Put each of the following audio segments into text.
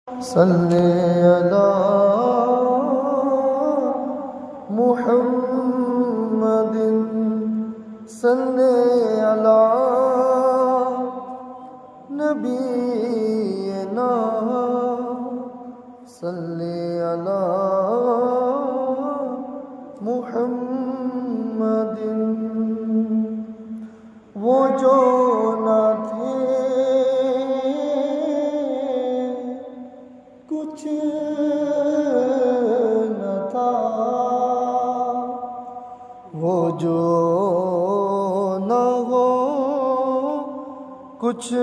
صلی علی محمد صلی علی نبینا صلی علی محمد وہ جو نہ تھے کچھ نہ تھا، وہ جو نہ ہو کچھ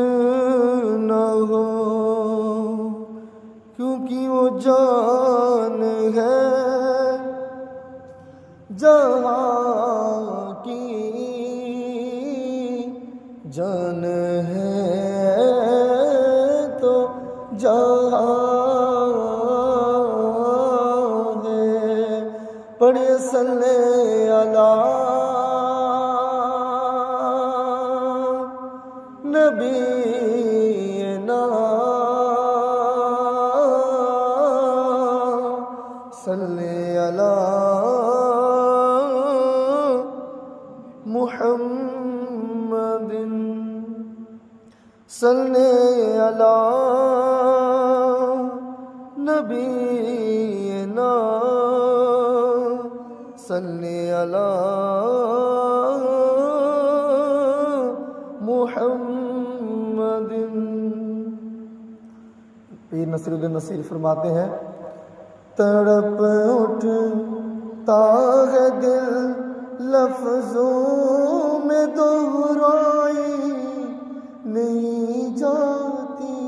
نہ ہو، کیونکہ وہ جان ہے جہاں کی، جان ہے تو جہاں پڑھے صلی علی نبینا صلی علی محمد صلی علی نبینا صلی علی محمد۔ پیر نصیر الدین نصیر فرماتے ہیں، تڑپ اٹھتا ہے دل لفظوں میں دہرائی نہیں جاتی،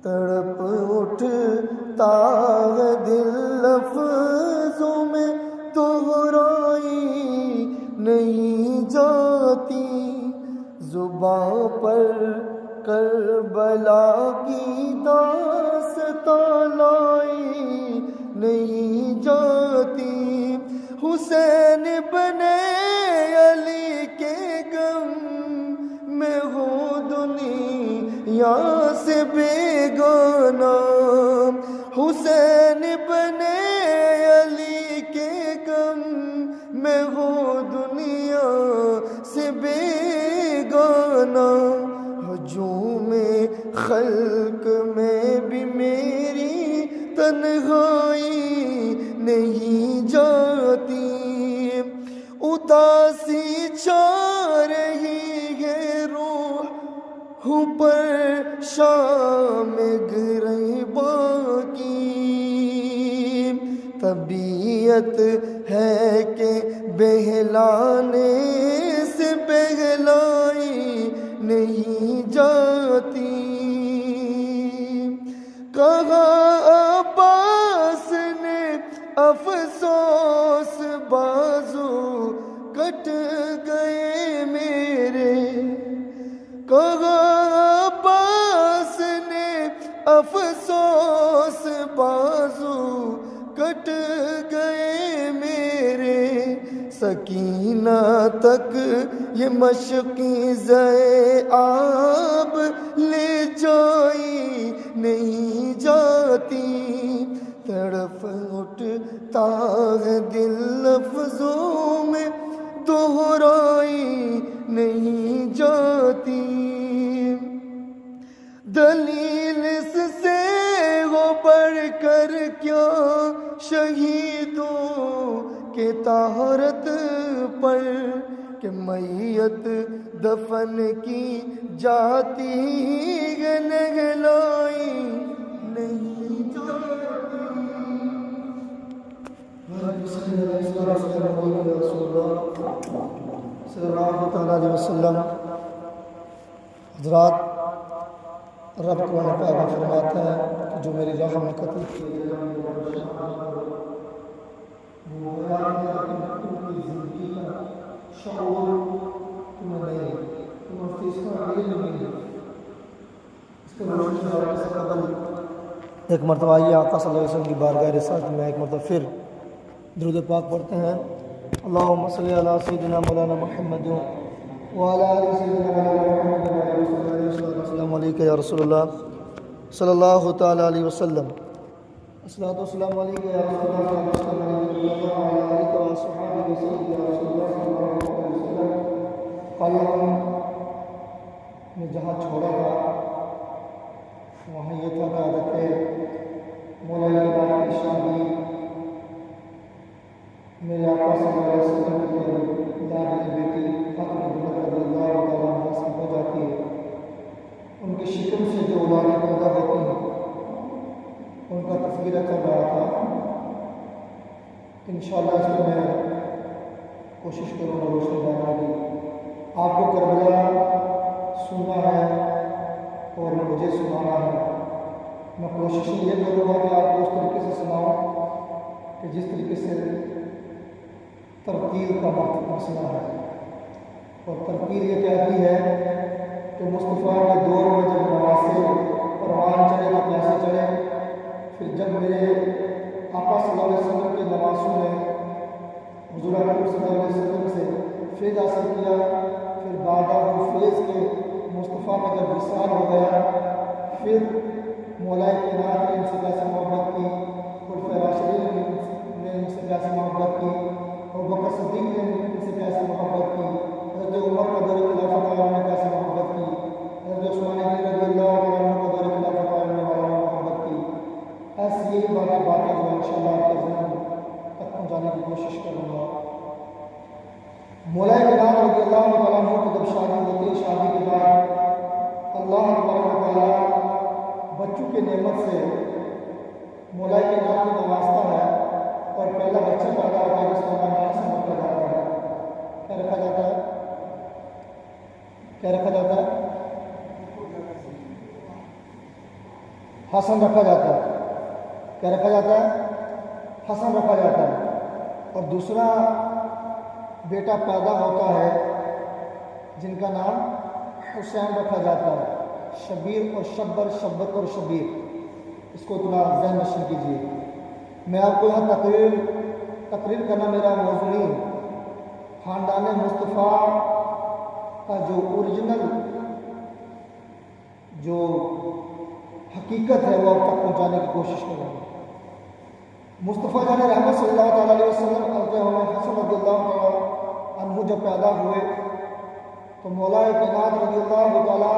تڑپ اٹھتا ہے دل لفظوں میں دہرائی نہیں جاتی، زباں پر کربلا کی داستان لائی نہیں جاتی، حسین بنے علی کے غم میں ہو دنیا سے بیگانہ، حسین بنے علی کے غم میں ہو دنیا سے بیگانہ، ہجوم خلق میں بھی میری تنہائی نہیں جاتی، اداسی چھا رہی ہے روح پر شام گریباں کی، طبیعت ہے کہ بہلانے سے بہلائی نہیں جاتی، کہا عباس نے افسوس بازو کٹ گئے میرے، کہا عباس نے افسوس بازو کٹ گئے میرے، سکینہ تک یہ مشقیں زے آب لے جائی نہیں جاتی، تڑپ اٹھتا ہے دل لفظوں میں دہرائی نہیں جاتی، دلیل اس سے ہو بڑھ کر کیا شہیدوں کے طہارت پر، کہ میت دفن کی جاتی ہے نہلائی نہیں جاتی، صلی اللہ علیہ وسلم۔ حضرات، رب قرآن پاک میں فرماتا ہے کہ جو میری راہ میں قتل کیے ایک مرتبہ آئیے آقا صلی اللہ علیہ وسلم کی بارگاہ رسالت میں ایک مرتبہ پھر درود پاک پڑھتے ہیں، اللہم صلی علی سیدنا مولانا محمد وعلی آل سیدنا مولانا محمد۔ السلام علیکم یا رسول اللہ صلی اللہ تعالیٰ علیہ وسلم۔ الصلاۃ والسلام علیکم یا رسول اللہ صلی اللہ علیہ وسلم۔ کل ہم نے جہاں چھوڑا تھا وہاں یہ تھا کہ حضرت مولا علی کی شادی میرے آقا صلی اللہ علیہ وسلم کی لاڈلی بیٹی فاطمہ رضی اللہ تعالیٰ عنہا سے ہو جاتی ہے۔ ان کی شکم سے جو اولادیں پیدا ہوتی ہیں ان کا تذکرہ کر رہا تھا۔ انشاءاللہ اس میں میں کوشش کروں گا روشنی ڈالنے کی۔ آپ کو کربلا سننا ہے اور مجھے سنانا ہے۔ میں کوشش یہ کروں گا کہ آپ کو اس طریقے سے سناؤں کہ جس طریقے سے ترتیل کا مسئلہ ہے، اور ترتیل یہ کہتی ہے کہ مصطفیٰ کے دور میں جب نواسے پروان چڑھے تو کیسے چڑھے، پھر جب میرے آقا صلی اللہ علیہ وسلم کے نواسوں نے حضور اکرم صلی اللہ علیہ وسلم سے فیض حاصل کیا، پھر بعد وہ فیض کے مصطفیٰ کا جب وصال ہو گیا، پھر مولا کائنات نے ان سے کیسے محبت کی، خلفائے راشدین نے ان سے کیسے محبت کی، اور بکر صدیق نے ان سے کیسے محبت کی، حضرت عمر کا دور خلافت والا نے کیسے محبت کی، حضرت عثمان غنی رضی اللہ عنہ کا دور خلافت والا نے محبت کی۔ ایسی یہی باتیں جو انشاءاللہ آپ کے ذہن تک پہنچانے کی کوشش کروں گا۔ مولا کائنات رضی اللہ تعالیٰ عنہ کی جب شادی ہوتی ہے، شادی کے بعد اللہ تبارک و تعالیٰ بچوں کے نعمت سے مولا کائنات کو نوازتا ہے، اور پہلا بچہ پیدا ہوتا ہے جس کا نام حسن رکھا جاتا ہے۔ کیا رکھا جاتا ہے؟ کیا رکھا جاتا ہے؟ حسن رکھا جاتا ہے۔ کیا رکھا جاتا ہے؟ حسن رکھا جاتا ہے۔ اور دوسرا بیٹا پیدا ہوتا ہے جن کا نام حسین رکھا جاتا ہے۔ شبیر اور شبر، شبر اور شبیر، اس کو تھوڑا ذہن نشین کیجیے۔ میں آپ کو یہاں تقریر کرنا میرا موضوع نہیں ہے۔ خاندان مصطفیٰ کا جو اوریجنل جو حقیقت ہے وہ اب تک پہنچانے کی کوشش کروں گا۔ مصطفیٰ جان رحمت صلی اللہ تعالیٰ علیہ وسلم حضرت حسن رضی اللہ تعالیٰ عنہ جب پیدا ہوئے تو مولا کائنات رضی اللہ تعالیٰ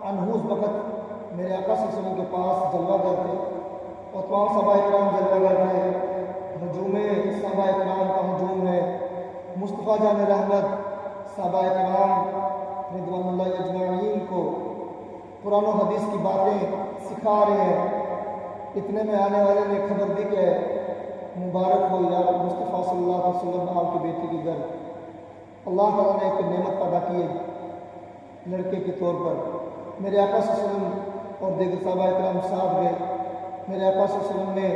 عنہ اس وقت میرے آقا صلی اللہ علیہ وسلم کے پاس جلوہ گر تھے، اور تمام صحابہ کرام جلوہ گر تھے۔ ہجوم صحابہ کرام کا ہجوم ہے۔ مصطفیٰ جان رحمت صحابہ کرام رضوان اللہ اجمعین کو قرآن و حدیث کی باتیں سکھا رہے ہیں۔ اتنے میں آنے والے نے خبر دی کہ مبارک ہو یا مصطفیٰ صلی اللہ علیہ وسلم آپ کی بیٹی کی گھر اللہ تعالیٰ نے ایک نعمت پیدا کی ہے لڑکے کے طور پر۔ میرے آقا صلی اللہ علیہ وسلم اور دیگر صحابہ کرام ساتھ گئے۔ میرے آقا صلی اللہ علیہ وسلم نے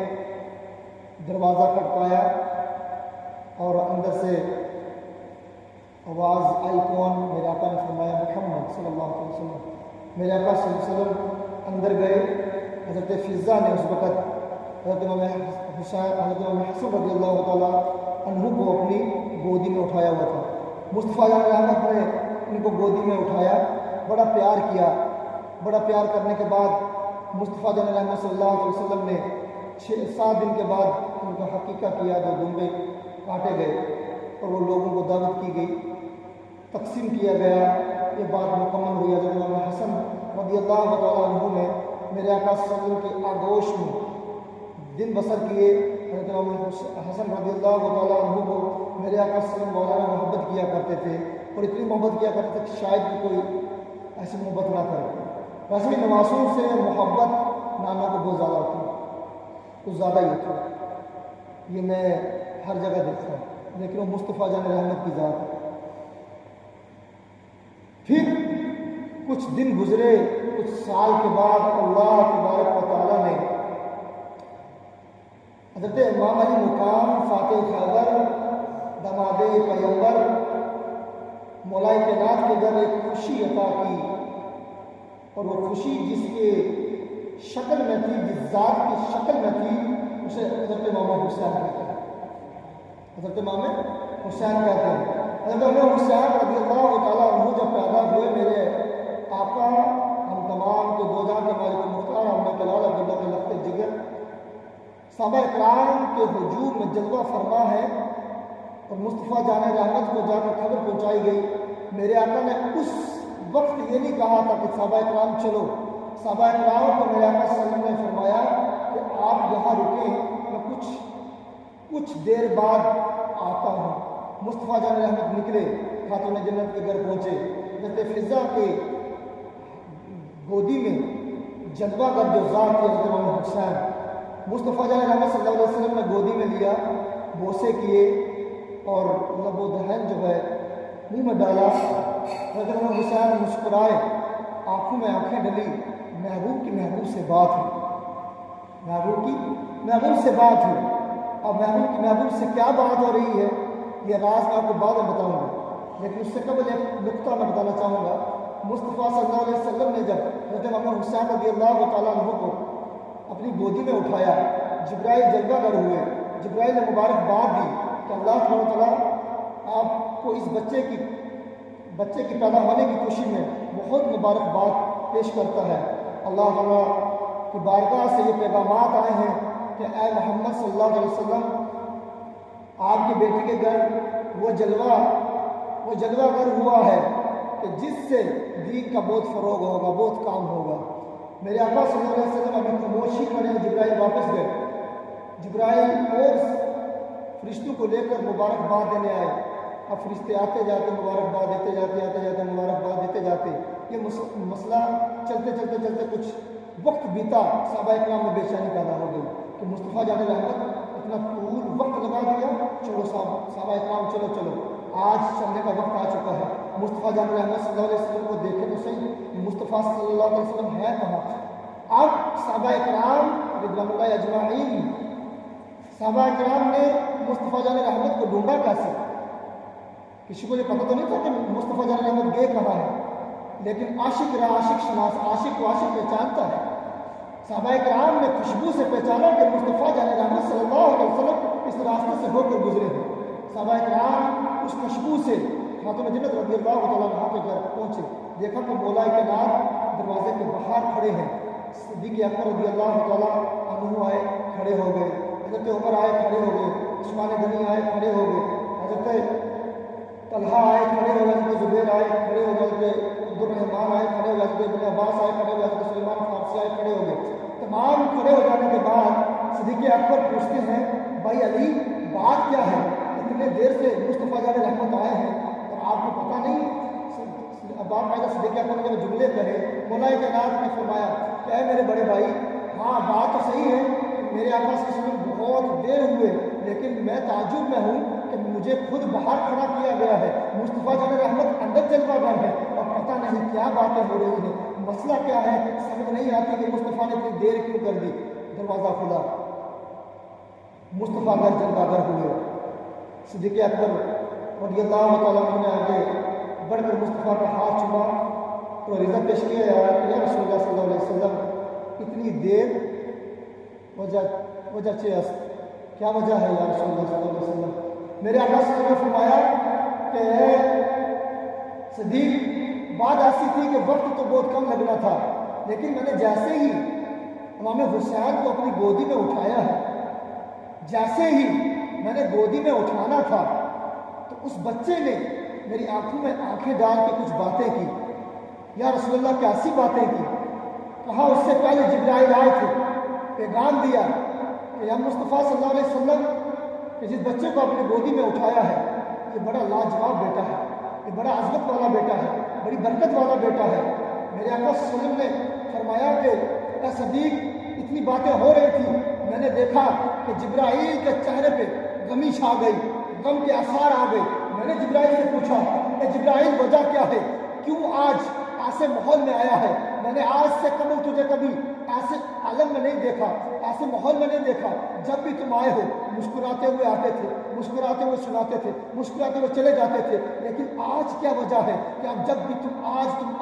دروازہ کھٹکایا اور اندر سے آواز آئی، کون؟ میرے آقا نے فرمایا محمد صلی اللہ علیہ وسلم۔ میرے آقا صلی اللہ علیہ وسلم اندر گئے۔ حضرت فضہ نے اس وقت حضرت امام حسن رضی اللہ تعالیٰ عنہ کو اپنی گودی میں اٹھایا ہوا تھا۔ مصطفیٰ جان رحمت نے ان کو گودی میں اٹھایا، بڑا پیار کیا۔ بڑا پیار کرنے کے بعد مصطفیٰ جان رحمت صلی اللہ علیہ وسلم نے 6-7 دن کے بعد ان کا حقیقہ کیا، جو دمبے کاٹے گئے اور وہ لوگوں کو دعوت کی گئی، تقسیم کیا گیا۔ یہ بات مکمل ہوئی۔ حضرت امام حسن رضی اللہ تعالیٰ عنہ نے میرے آقا صلی اللہ علیہ وسلم کی آغوش میں دن بسر کیے۔ حضرت امام حسن رضی اللہ تعالیٰ عنہ کو میرے آقا صلی اللہ علیہ وسلم مولانا محبت کیا کرتے تھے، اور اتنی محبت کیا کرتے تھے کہ شاید بھی کوئی ایسی محبت نہ کرے۔ ویسے بھی نواسوں سے محبت نانا کو بہت زیادہ ہوتی ہے، کچھ زیادہ ہی ہوتی ہے، یہ میں ہر جگہ دیکھتا ہوں، لیکن وہ مصطفیٰ جان رحمت کی ذات ہے۔ پھر کچھ دن گزرے، کچھ سال کے بعد اللہ تبارک و تعالیٰ نے حضرت امام علی مقام فاتح خیبر داماد پیغمبر مولا کائنات کے گھر ایک خوشی عطا کی، اور وہ خوشی جس کے شکل میں تھی، جس ذات کی شکل میں تھی، اسے حضرت امام حسین کہتے ہیں۔ حضرت امام حسین کہتے ہیں۔ حضرت امام حسین رضی اللہ تعالیٰ عنہ جب پیدا ہوئے، میرے آقا ہم تمام کے دو جہاں کے مالک مختار ہم کے لال عبداللہ کے لخت جگر صحابہ اکرام کے ہجوم میں جلوہ فرما ہے اور مصطفیٰ جان رحمت کو جا کر خبر پہنچائی گئی. میرے آقا نے اس وقت یہ نہیں کہا تھا کہ صحابہ اکرام چلو. صحابہ اکرام کو میرے آقا صلی اللہ علیہ وسلم نے فرمایا کہ آپ یہاں رکیں، میں کچھ دیر بعد آتا ہوں. مصطفیٰ جان رحمت نکلے، خاتون جنت کے گھر پہنچے. حضرت فضا کے گودی میں جلوہ گر جو ذات تھی حضرت امام حسین، مصطفیٰ جان رحمت صلی اللہ علیہ وسلم نے گودی میں لیا، بوسے کیے اور لب و دہن جو ہے منہ میں ڈالا. حضرت امام حسین مسکرائے، آنکھوں میں آنکھیں ڈلی. محبوب کی محبوب سے بات ہوئی، محبوب کی محبوب سے بات ہوئی. اب محبوب کی محبوب سے کیا بات ہو رہی ہے یہ راز میں آپ کو بعد میں بتاؤں گا، لیکن اس سے قبل ایک نقطہ میں بتانا چاہوں گا. مصطفیٰ صلی اللہ علیہ وسلم نے جب حضرت امام حسین رضی اللہ تعالیٰ عنہ کو اپنی گودی میں اٹھایا، جبرائیل جلوہ گر ہوئے. جبرائیل نے مبارکباد دی کہ اللہ تعالیٰ آپ کو اس بچے کی پیدا ہونے کی خوشی میں بہت مبارکباد پیش کرتا ہے. اللہ تعالیٰ کی بارگاہ سے یہ پیغامات آئے ہیں کہ اے محمد صلی اللہ علیہ وسلم، آپ کی بیٹی کے گھر وہ جلوہ گر ہوا ہے کہ جس سے دین کا بہت فروغ ہوگا، بہت کام ہوگا. میرے آقا صلی اللہ علیہ وسلم ابھی خاموشی کھڑے ہیں. جبرائیل واپس گئے. جبرائیل اور فرشتوں کو لے کر مبارکباد دینے آئے. اب فرشتے آتے جاتے مبارکباد دیتے جاتے مبارکباد دیتے جاتے. یہ مسئلہ چلتے کچھ وقت بیتا. صحابہ اکرام میں بے چینی پیدا ہو گئی کہ مصطفیٰ جان رحمت اتنا طول وقت لگا دیا. چلو صحابہ اکرام چلو آج چلنے کا وقت آ چکا ہے. مصطفیٰ جان رحمت صلی اللہ علیہ وسلم کو دیکھے تو صحیح، مصطفیٰ صلی اللہ علیہ وسلم ہے کہاں. اب صحابہ اکرام رضوان اللہ اجمعین، صحابہ اکرام نے مصطفیٰ جان رحمت کو ڈھونڈا کیسے؟ کسی کو یہ پتہ تو نہیں تھا کہ مصطفیٰ جان رحمت گئے کہاں ہے، لیکن عاشق رہا، عاشق شناس، عاشق کو عاشق پہچانتا ہے. صحابہ اکرام نے خوشبو سے پہچانا کہ مصطفیٰ جان رحمت صلی اللہ علیہ وسلم اس راستے سے ہو کر گزرے ہیں. صحابہ اکرام اس خوشبو سے خاتون جنت رضی اللہ تعالیٰ عنہ کے گھر پہنچے. دیکھا کہ مولا کائنات دروازے کے باہر کھڑے ہیں. صدیق اکبر رضی اللہ تعالیٰ عنہ آئے، کھڑے ہو گئے. حضرت عمر آئے، کھڑے ہو گئے. عثمان غنی آئے، کھڑے ہو گئے. حضرت طلحہ آئے، کھڑے ہو گئے. حضرت زبیر آئے، کھڑے ہو گئے. حضرت عبدالرحمان آئے، کھڑے ہو گئے. حضرت ابن عباس آئے، کھڑے ہو گئے. حضرت سلیمان فارسی آئے، کھڑے ہو گئے. تمام کھڑے ہو جانے کے بعد صدیق اکبر پوچھتے ہیں، بھائی علی بات کیا ہے؟ اتنے دیر سے مصطفیٰ جان رحمت آئے ہیں اور آپ کو پتہ نہیں؟ باقاعدہ صدیق اکبر نے جب جملے کہے، مولا کائنات نے فرمایا کہ اے میرے بڑے بھائی، ہاں بات تو صحیح ہے کہ میرے آقا صلی اللہ علیہ وسلم بہت دیر ہوئے، لیکن میں تعجب میں ہوں کہ مجھے خود باہر کھڑا کیا گیا ہے. مصطفیٰ جان رحمت اندر جلوہ گر ہے اور پتہ نہیں کیا باتیں ہو رہی ہیں، مسئلہ کیا ہے، سمجھ نہیں آتی کہ مصطفیٰ نے اتنی دیر کیوں کر دی. دروازہ کھلا، مصطفیٰ گر جلوہ گر ہوئے. صدیق اکبر رضی اللہ تعالیٰ عنہ نے آگے بڑھ کر مصطفیٰ کا ہاتھ چوما اور عزت پیش کیا، یا رسول اللہ صلی اللہ علیہ وسلم اتنی دیر وجہ چیست، کیا وجہ ہے یا رسول اللہ صلی اللہ علیہ وسلم؟ میرے آقا صلی اللہ علیہ وسلم نے فرمایا کہ اے صدیق، بات ایسی تھی کہ وقت تو بہت کم لگنا تھا، لیکن میں نے جیسے ہی امام حسین کو اپنی گودی میں اٹھایا ہے، جیسے ہی میں نے گودی میں اٹھانا تھا تو اس بچے نے میری آنکھوں میں آنکھیں ڈال کے کچھ باتیں کی. یا رسول اللہ کیسی باتیں کی؟ کہا اس سے پہلے جبرائیل آئے تھے، پیغام دیا کہ یا مصطفیٰ صلی اللہ علیہ وسلم کہ جس بچے کو اپنی گودی میں اٹھایا ہے یہ بڑا لاجواب بیٹا ہے، یہ بڑا عظمت والا بیٹا ہے، بڑی برکت والا بیٹا ہے. میرے آقا صلی اللہ علیہ وسلم نے فرمایا کہ اے صدیق، اتنی باتیں ہو رہی تھی، میں نے دیکھا کہ جبرائیل کے چہرے پہ غمی چھا گئی، غم کے آثار آ گئے. میں نے جبرائیل سے پوچھا کہ جبرائیل وجہ کیا ہے، کیوں آج ایسے ماحول میں آیا ہے؟ میں نے آج سے قبل تجھے کبھی ایسے عالم میں نہیں دیکھا، ایسے ماحول میں نہیں دیکھا. جب بھی تم آئے ہو مسکراتے ہوئے آتے تھے، مسکراتے ہوئے سناتے تھے، مسکراتے ہوئے چلے جاتے تھے، لیکن آج کیا وجہ ہے کہ اب جب بھی تم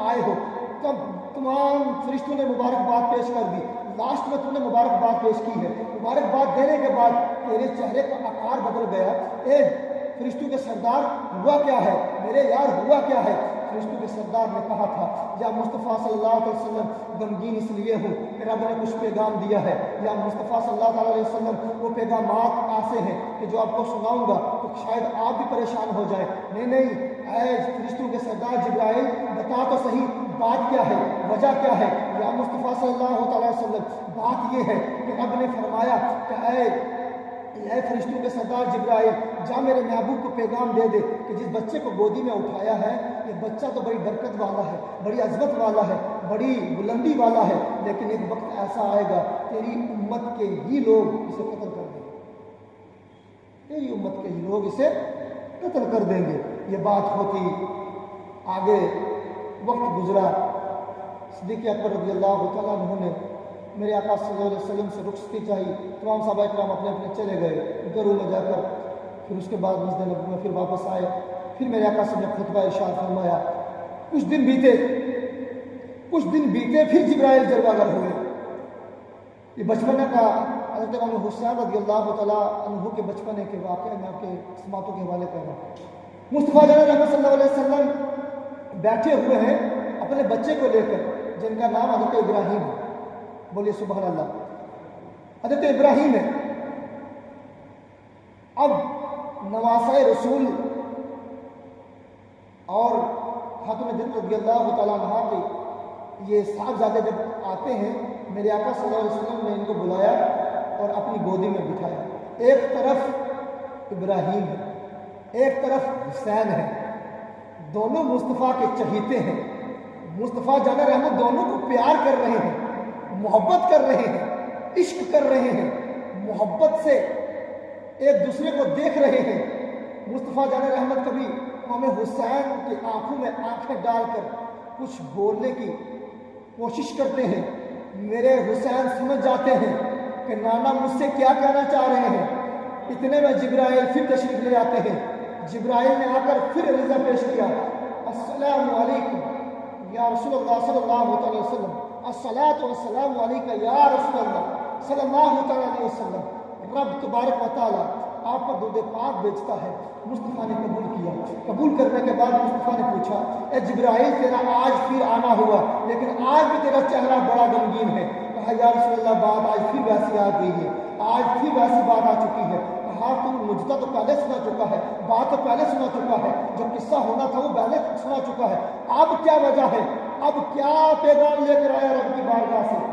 آئے ہو تب تمام فرشتوں نے مبارکباد پیش کر دی، لاسٹ میں تم نے مبارکباد پیش کی ہے. مبارکباد دینے کے بعد تیرے چہرے کا آکار بدل گیا. اے فرشتوں کے سردار، ہوا کیا ہے؟ میرے یار ہوا کیا ہے؟ فرشتوں کے سردار نے کہا تھا یا مصطفیٰ صلی اللہ علیہ وسلم غمگین اس لیے ہوں کہ رب نے کچھ پیغام دیا ہے، یا مصطفیٰ صلی اللہ علیہ وسلم وہ پیغامات ایسے ہیں کہ جو آپ کو سناؤں گا تو شاید آپ بھی پریشان ہو جائے۔ نہیں، اے فرشتوں کے سردار جبرائیل بتا تو صحیح بات کیا ہے، وجہ کیا ہے؟ یا مصطفیٰ صلی اللہ علیہ وسلم بات یہ ہے کہ رب نے فرمایا کہ اے فرشتوں کے سردار جبرائیل جا میرے محبوب کو پیغام دے دے کہ جس بچے کو گودی میں اٹھایا ہے یہ بچہ تو بڑی برکت والا ہے، بڑی عظمت والا ہے، بڑی بلندی والا ہے، لیکن ایک وقت ایسا آئے گا تیری امت کے ہی لوگ اسے قتل کر دیں گے، تیری امت کے ہی لوگ اسے قتل کر دیں گے۔ یہ بات ہوتی آگے وقت گزرا، صدیق اکبر رضی اللہ تعالیٰ عنہ نے میرے آقا صلی اللہ علیہ وسلم سے رخصتی چاہی، تمام صحابہ کرام اپنے اپنے چلے گئے گھروں میں جا کر، پھر اس کے بعد مسجد نبوی میں پھر واپس آئے، پھر میرے آقا صاحب نے خطبہ ارشاد فرمایا، کچھ دن بیتے پھر جبرائیل جلوہ گر ہوئے۔ یہ بچپنے کا حضرت امام حسین رضی اللہ تعالیٰ عنہ کے بچپنے کے واقعے میں آپ کے سماعتوں کے حوالے کر رہا ہوں۔ مصطفیٰ جان رحمت صلی اللہ علیہ وسلم بیٹھے ہوئے ہیں اپنے بچے کو لے کر جن کا نام حضرت ابراہیم ہے، بولیے سبحان اللہ، حضرت ابراہیم ہے۔ اب نواسۂ رسول اور خاتون جنت رضی اللہ تعالیٰ عنہ کے یہ صاحبزادے جب آتے ہیں میرے آقا صلی اللہ علیہ وسلم نے ان کو بلایا اور اپنی گودی میں بٹھایا۔ ایک طرف ابراہیم ہے، ایک طرف حسین ہے، دونوں مصطفیٰ کے چہیتے ہیں، مصطفیٰ جان رحمت دونوں کو پیار کر رہے ہیں، محبت کر رہے ہیں، عشق کر رہے ہیں، محبت سے ایک دوسرے کو دیکھ رہے ہیں۔ مصطفیٰ جان رحمت کبھی امام حسین کی آنکھوں میں آنکھیں ڈال کر کچھ بولنے کی کوشش کرتے ہیں، میرے حسین سمجھ جاتے ہیں کہ نانا مجھ سے کیا کہنا چاہ رہے ہیں۔ اتنے میں جبرائیل پھر تشریف لے آتے ہیں، جبرائیل نے آ کر پھر عریضہ پیش کیا، السلام علیکم یا رسول اللہ صلی اللہ علیہ وسلم، الصلاۃ والسلام علیکہ یا رسول اللہ صلی اللہ علیہ وسلم۔ رب تبارک و تعالیٰ آپ پر درود پاک بھیجتا ہے۔ مصطفیٰ نے قبول کیا، قبول کرنے کے بعد مصطفیٰ نے پوچھا، اے جبرائیل تیرا آج پھر آنا ہوا لیکن آج بھی تیرا چہرہ بڑا غمگین ہے۔ کہا یا رسول اللہ بات آج پھر ویسی آ گئی ہے، آج پھر ویسی بات آ چکی ہے۔ کہا تم مجھتا تو پہلے سنا چکا ہے، بات تو پہلے سنا چکا ہے، جو قصہ ہونا تھا وہ پہلے سنا چکا ہے، اب کیا وجہ ہے، اب کیا پیغام لے کر آیا رب کی بارگاہ سے؟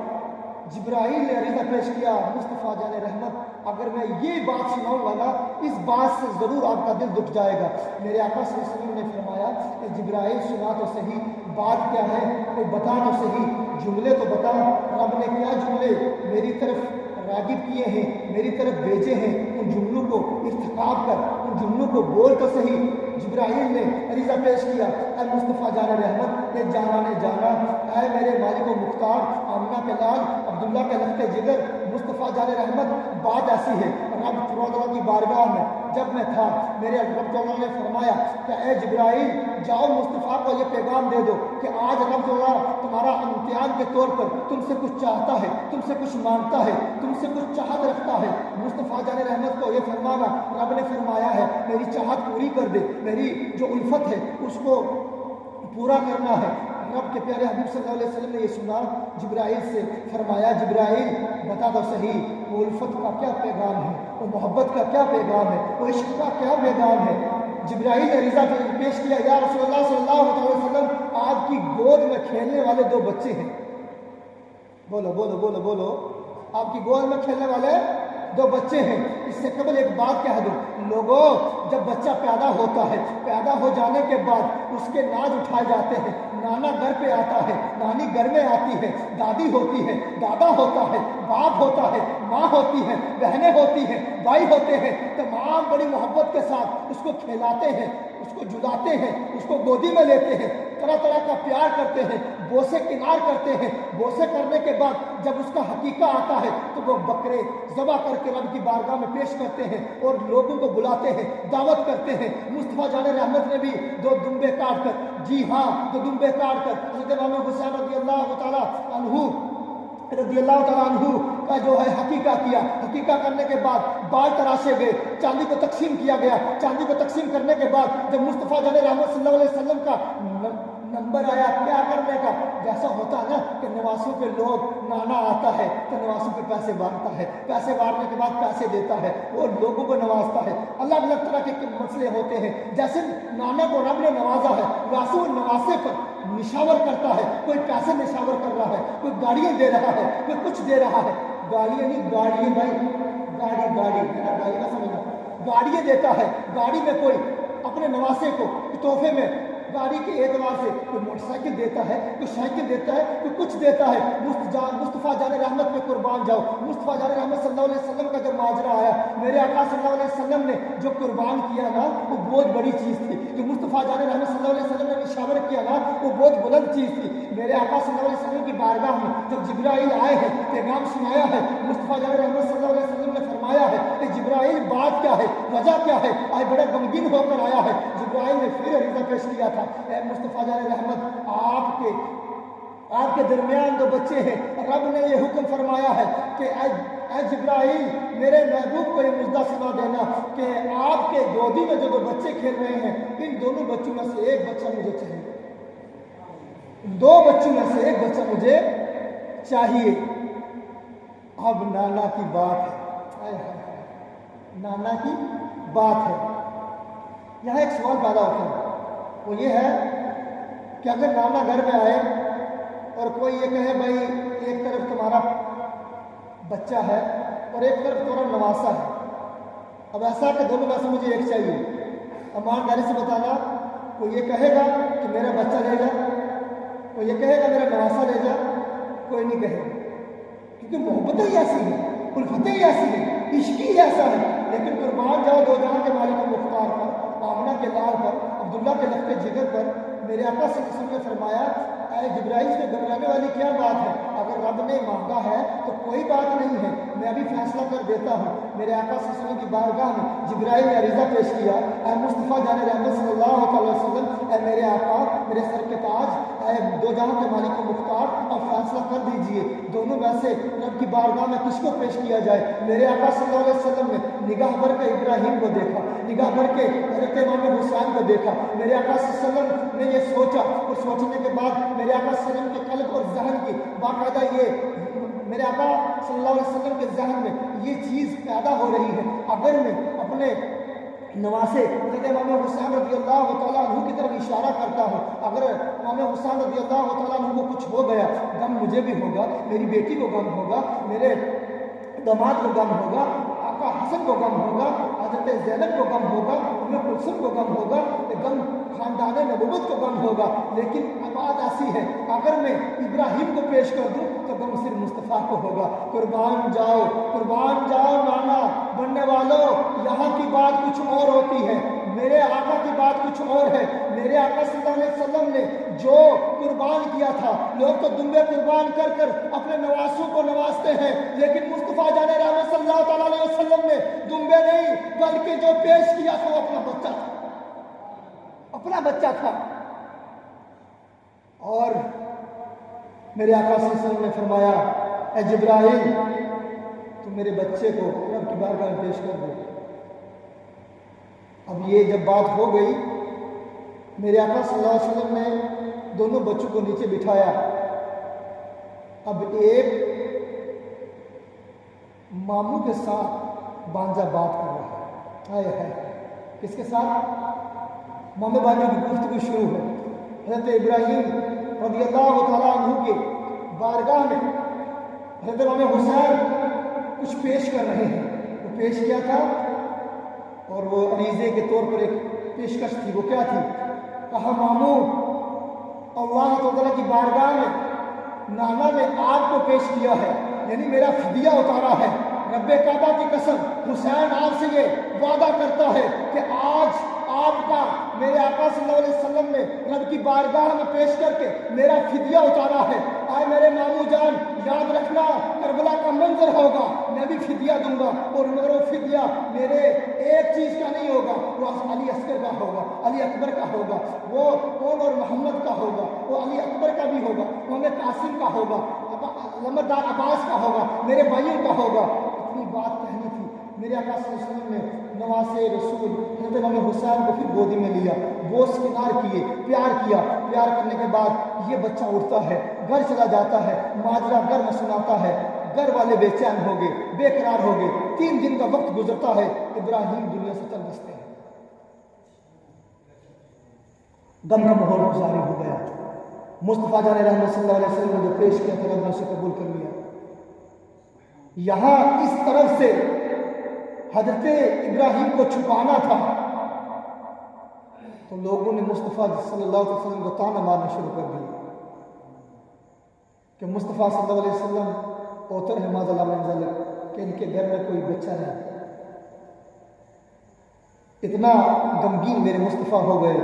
جبرائیل نے عریضہ پیش کیا، مصطفیٰ جان رحمت اگر میں یہ بات سناؤں گا نا اس بات سے ضرور آپ کا دل دکھ جائے گا۔ میرے آقا صلی اللہ علیہ وسلم نے فرمایا کہ جبرائیل سنا تو صحیح، بات کیا ہے کوئی بتا تو صحیح، جملے تو بتا، رب نے کیا جملے میری طرف راغب کیے ہیں، میری طرف بھیجے ہیں، ان جملوں کو ارتکاب کر، ان جملوں کو بول تو صحیح۔ جبرائیل نے عریضہ پیش کیا، اے مصطفیٰ جان رحمت، اے جانا نے جانا، اے میرے مالک و مختار، آمنہ کے لال، عبداللہ کے لخت جگر، مصطفیٰ جان رحمت بات ایسی ہے، رب تعالیٰ کی بارگاہ میں جب میں تھا میرے رب تعالیٰ نے فرمایا کہ اے جبرائیل جاؤ مصطفیٰ کو یہ پیغام دے دو کہ آج رب تعالیٰ تمہارا امتحان کے طور پر تم سے کچھ چاہتا ہے، تم سے کچھ مانگتا ہے، تم سے کچھ چاہت رکھتا ہے۔ مصطفیٰ جان رحمت کو یہ فرمانا رب نے فرمایا ہے میری چاہت پوری کر دے، میری جو الفت ہے اس کو پورا کرنا ہے۔ رب کے پیارے حبیب صلی اللہ علیہ وسلم نے یہ سنا، جبرائیل سے فرمایا جبرائیل بتا دو صحیح وہ الفت کا کیا پیغام ہے، وہ محبت کا کیا پیغام ہے، وہ عشق کا کیا پیغام ہے۔ جبرائیل نے عریضہ پیش کیا، یا رسول اللہ صلی اللہ علیہ وسلم آپ کی گود میں کھیلنے والے دو بچے ہیں۔ بولو بولو بولو بولو، آپ کی گود میں کھیلنے والے دو بچے ہیں۔ اس سے قبل ایک بات کہہ دوں، لوگوں جب بچہ پیدا ہوتا ہے، پیدا ہو جانے کے بعد اس کے ناز اٹھائے جاتے ہیں، نانا گھر پہ آتا ہے، نانی گھر میں آتی ہے، دادی ہوتی ہے، دادا ہوتا ہے، باپ ہوتا ہے، ماں ہوتی ہے، بہنیں ہوتی ہیں، بھائی ہوتے ہیں، تمام بڑی محبت کے ساتھ اس کو کھلاتے ہیں، اس کو جلاتے ہیں، اس کو گودی میں لیتے ہیں، طرح طرح کا پیار کرتے ہیں، بوسے کنار کرتے ہیں۔ بوسے کرنے کے بعد جب اس کا حقیقہ آتا ہے تو وہ بکرے ذبح کر کے رب کی بارگاہ میں پیش کرتے ہیں اور لوگوں کو بلاتے ہیں، دعوت کرتے ہیں۔ مصطفیٰ جان رحمت نے بھی دو دمبے کاٹ کر، جی ہاں دو دمبے کاٹ کر حضرت امام حسین رضی اللہ تعالیٰ عنہ رضی اللہ تعالیٰ عنہ کا جو ہے حقیقہ کیا. حقیقہ کرنے کے بعد بال تراشے گئے, چاندی کو تقسیم کیا گیا. چاندی کو تقسیم کرنے کے بعد جب مصطفیٰ جان رحمت صلی اللہ علیہ وسلم کا نمبر آیا کیا کرنے کا, جیسا ہوتا ہے نا کہ نواسوں کے لوگ نانا آتا ہے تو نواسوں پہ پیسے بانٹتا ہے, پیسے بانٹنے کے بعد پیسے دیتا ہے, وہ لوگوں کو نوازتا ہے. الگ الگ طرح کے مسئلے ہوتے ہیں. جیسے نانا کو رب نے نوازا ہے ویسے وہ نواسے پر نشاور کرتا ہے. کوئی پیسے نشاور کر رہا ہے, کوئی گاڑیاں دے رہا ہے, کوئی کچھ دے رہا ہے. گاڑیاں نہیں, گاڑی بھائی, گاڑی کا سمجھنا, گاڑیاں دیتا ہے. گاڑی میں کوئی اپنے نواسے کو تحفے میں گاڑی کے اعتبار سے کوئی موٹر سائیکل دیتا ہے, کوئی سائیکل دیتا ہے, کوئی کچھ دیتا ہے. مصطفیٰ جان رحمت میں قربان جاؤ. مصطفیٰ جان رحمت صلی اللہ علیہ وسلم کا جب ماجرا آیا, میرے آقا صلی اللہ علیہ وسلم نے جو قربان کیا نا وہ بہت بڑی چیز تھی. جو مصطفیٰ جان رحمت صلی اللہ علیہ وسلم نے نشاور کیا نا وہ بہت بلند چیز تھی. میرے آقا صلی اللہ علیہ وسلم کی بارگاہ میں جب جبرائیل آئے ہیں, پیغام سنایا ہے, مصطفیٰ جان رحمت صلی اللہ علیہ وسلم نے فرمایا ہے کہ جبرائیل بات کیا ہے, وجہ کیا ہے, آج بڑا غمگین ہو کر آیا ہے. جبرائیل نے پھر عریضہ پیش کیا تھا, اے مصطفیٰ جان رحمت, آپ کے درمیان جو بچے ہیں رب نے یہ حکم فرمایا ہے کہ اے جبرائیل میرے محبوب کو یہ مژدہ سنا دینا کہ آپ کے گودی میں جو دو بچے کھیل رہے ہیں ان دونوں بچوں میں سے ایک بچہ مجھے چاہیے, دو بچوں میں سے ایک بچہ مجھے چاہیے. اب نانا کی بات ہے, نانا کی بات ہے. یہاں ایک سوال پیدا ہوتا ہے, وہ یہ ہے کہ اگر نانا گھر میں آئے اور کوئی یہ کہے بھائی ایک طرف تمہارا بچہ ہے اور ایک طرف تمہارا نواسا ہے, اب ایسا کہ دونوں میں سے مجھے ایک چاہیے, ایمانداری سے بتانا, کوئی یہ کہے گا کہ میرا بچہ لے جا, کوئی یہ کہے گا میرا نواسا لے جا, کوئی نہیں کہے گا, کیونکہ محبتیں ہی ایسی ہیں, الفتیں ہی ایسی ہیں, عشق ہی ایسا ہے. لیکن قربان جاؤ دو جہاں کے مالک مختار پر, آمنہ کے لال پر, عبداللہ کے لخت جگر پر, میرے آقا صلی اللہ علیہ وسلم نے فرمایا اے جبرائیل سے گھبرانے والی کیا بات ہے, اگر رب نے مانگا ہے تو کوئی بات نہیں ہے, میں ابھی فیصلہ کر دیتا ہوں. میرے آقا صلی اللہ علیہ وسلم کی بارگاہ میں جبرائیل نے عریضہ پیش کیا, اے مصطفیٰ جان رحمت صلی اللہ علیہ وسلم, اے میرے آقا, میرے سر کے تاج, اے دو جہاں کے مالک و مختار, اب فیصلہ کر دیجئے دونوں میں سے رب کی بارگاہ میں کس کو پیش کیا جائے. میرے آقا صلی اللہ علیہ وسلم نے نگاہ بھر کے ابراہیم کو دیکھا, نگاہ بھر کے حضرت امام حسین کو دیکھا. میرے آقا صلی اللہ علیہ وسلم نے یہ سوچا اور سوچنے کے بعد میرے آقا صلی اللہ علیہ وسلم کے قلب اور ذہن کی باقاعدہ یہ میرے آقا صلی اللہ علیہ وسلم کے ذہن میں یہ چیز پیدا ہو رہی ہے, اگر میں اپنے نواسے حضرت امام حسین رضی اللہ تعالیٰ عنہ کی طرف اشارہ کرتا ہوں, اگر امام حسین رضی اللہ تعالیٰ عنہ کو کچھ ہو گیا, غم مجھے بھی ہوگا, میری بیٹی کو غم ہوگا, میرے داماد کو غم ہوگا, آقا حسن کو غم ہوگا, حضرت زینب کو غم ہوگا, ام کلثوم کو غم ہوگا, غم خاندان نبوت کو غم ہوگا. لیکن بات ایسی ہے اگر میں ابراہیم کو پیش کر دوں تو غم صرف مصطفیٰ کو ہوگا. قربان جاؤ نانا بننے والوں, یہاں کی بات کچھ اور ہوتی ہے, میرے آقا کی بات کچھ اور ہے. میرے آقا صلی اللہ علیہ وسلم نے جو قربان کیا تھا, لوگ تو دمبے قربان کر کر اپنے نواسوں کو نوازتے ہیں, لیکن مصطفیٰ جان رحمت صلی اللہ تعالیٰ علیہ وسلم نے دمبے نہیں بلکہ جو پیش کیا تھا وہ اپنا بچہ تھا. اور میرے آقا صلی اللہ علیہ وسلم نے فرمایا اے جبرائیل تو میرے بچے کو رب کی بارگاہ میں پیش کر دو. اب یہ جب بات ہو گئی, میرے آقا صلی اللہ علیہ وسلم نے دونوں بچوں کو نیچے بٹھایا. اب ایک ماموں کے ساتھ بانجا بات کر رہا ہے, کس کے ساتھ؟ مامے بانجوں کی گفتگو شروع ہے. حضرت ابراہیم رضی اللہ تعالیٰ عنہ کے بارگاہ میں حضرت امام حسین کچھ پیش کر رہے ہیں. وہ پیش کیا تھا اور وہ عریضے کے طور پر ایک پیشکش تھی. وہ کیا تھی؟ کہا ماموں اللہ تعالیٰ کی بارگاہ میں نانا نے آپ کو پیش کیا ہے, یعنی میرا فدیہ اتارا ہے. رب کعبہ کی قسم حسین آپ سے یہ وعدہ کرتا ہے کہ آج آپ کا میرے آقا صلی اللہ علیہ وسلم نے رب کی بارگاہ میں پیش کر کے میرا فدیہ اتارا ہے. آئے میرے ماموں جان, یاد رکھنا کربلا کا منظر ہوگا, میں بھی فدیہ دوں گا, اور مگر وہ فدیہ میرے ایک چیز کا نہیں ہوگا, وہ علی اصغر کا ہوگا, علی اکبر کا ہوگا, وہ کون اور محمد کا ہوگا, وہ علی اکبر کا بھی ہوگا, وہ ہمیں قاسم کا ہوگا. لمبردار عباس کا ہوگا، میرے بھائیوں کا ہوگا، اتنی بات کہنی تھی۔ میرے آقا صلی اللہ علیہ وسلم نے نواسے رسول حضرت امام حسین کو پھر گودی میں لیا، بوس کنار کیے، پیار کیا۔ پیار کرنے کے بعد یہ بچہ اٹھتا ہے، گھر چلا جاتا ہے، ماجرا گھر میں سناتا ہے، گھر والے بے چین ہو گئے، بے قرار ہو گئے۔ 3 دن کا وقت گزرتا ہے، ابراہیم دنیا سے چل بستے ہیں، غم کا ماحول جاری ہو گیا۔ مصطفیٰ جان رحمت صلی اللہ علیہ وسلم نے جو پیش کیا تھا رب نے اسے قبول کر لیا۔ یہاں اس طرف سے حضرت ابراہیم کو چھپانا تھا تو لوگوں نے مصطفیٰ صلی اللہ علیہ وسلم کو تانا مارنا شروع کر دیا کہ مصطفیٰ صلی اللہ علیہ وسلم اوتر ہے ماذ اللہ منزل، کہ ان کے گھر میں کوئی بچہ نہیں۔ اتنا غمگین میرے مصطفیٰ ہو گئے۔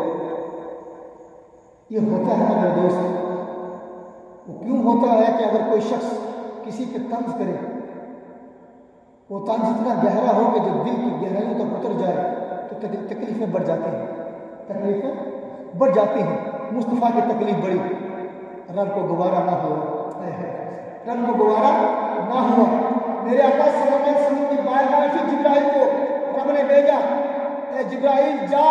یہ ہوتا ہے میرے دوست، وہ کیوں ہوتا ہے کہ اگر کوئی شخص کسی کے طنز کرے، وہ طنز اتنا گہرا ہو کہ جب دل کی گہرائیوں تک اتر جائے تو تکلیفیں بڑھ جاتی ہیں، تکلیفیں بڑھ جاتی ہیں۔ مصطفیٰ کی تکلیف بڑی، رب کو گوارا نہ ہوا، رب کو گوارا نہ ہوا۔ میرے آقا صلی اللہ علیہ وسلم کی بارگاہ میں پھر جبرائیل کو رب نے بھیجا، اے جبرائیل جا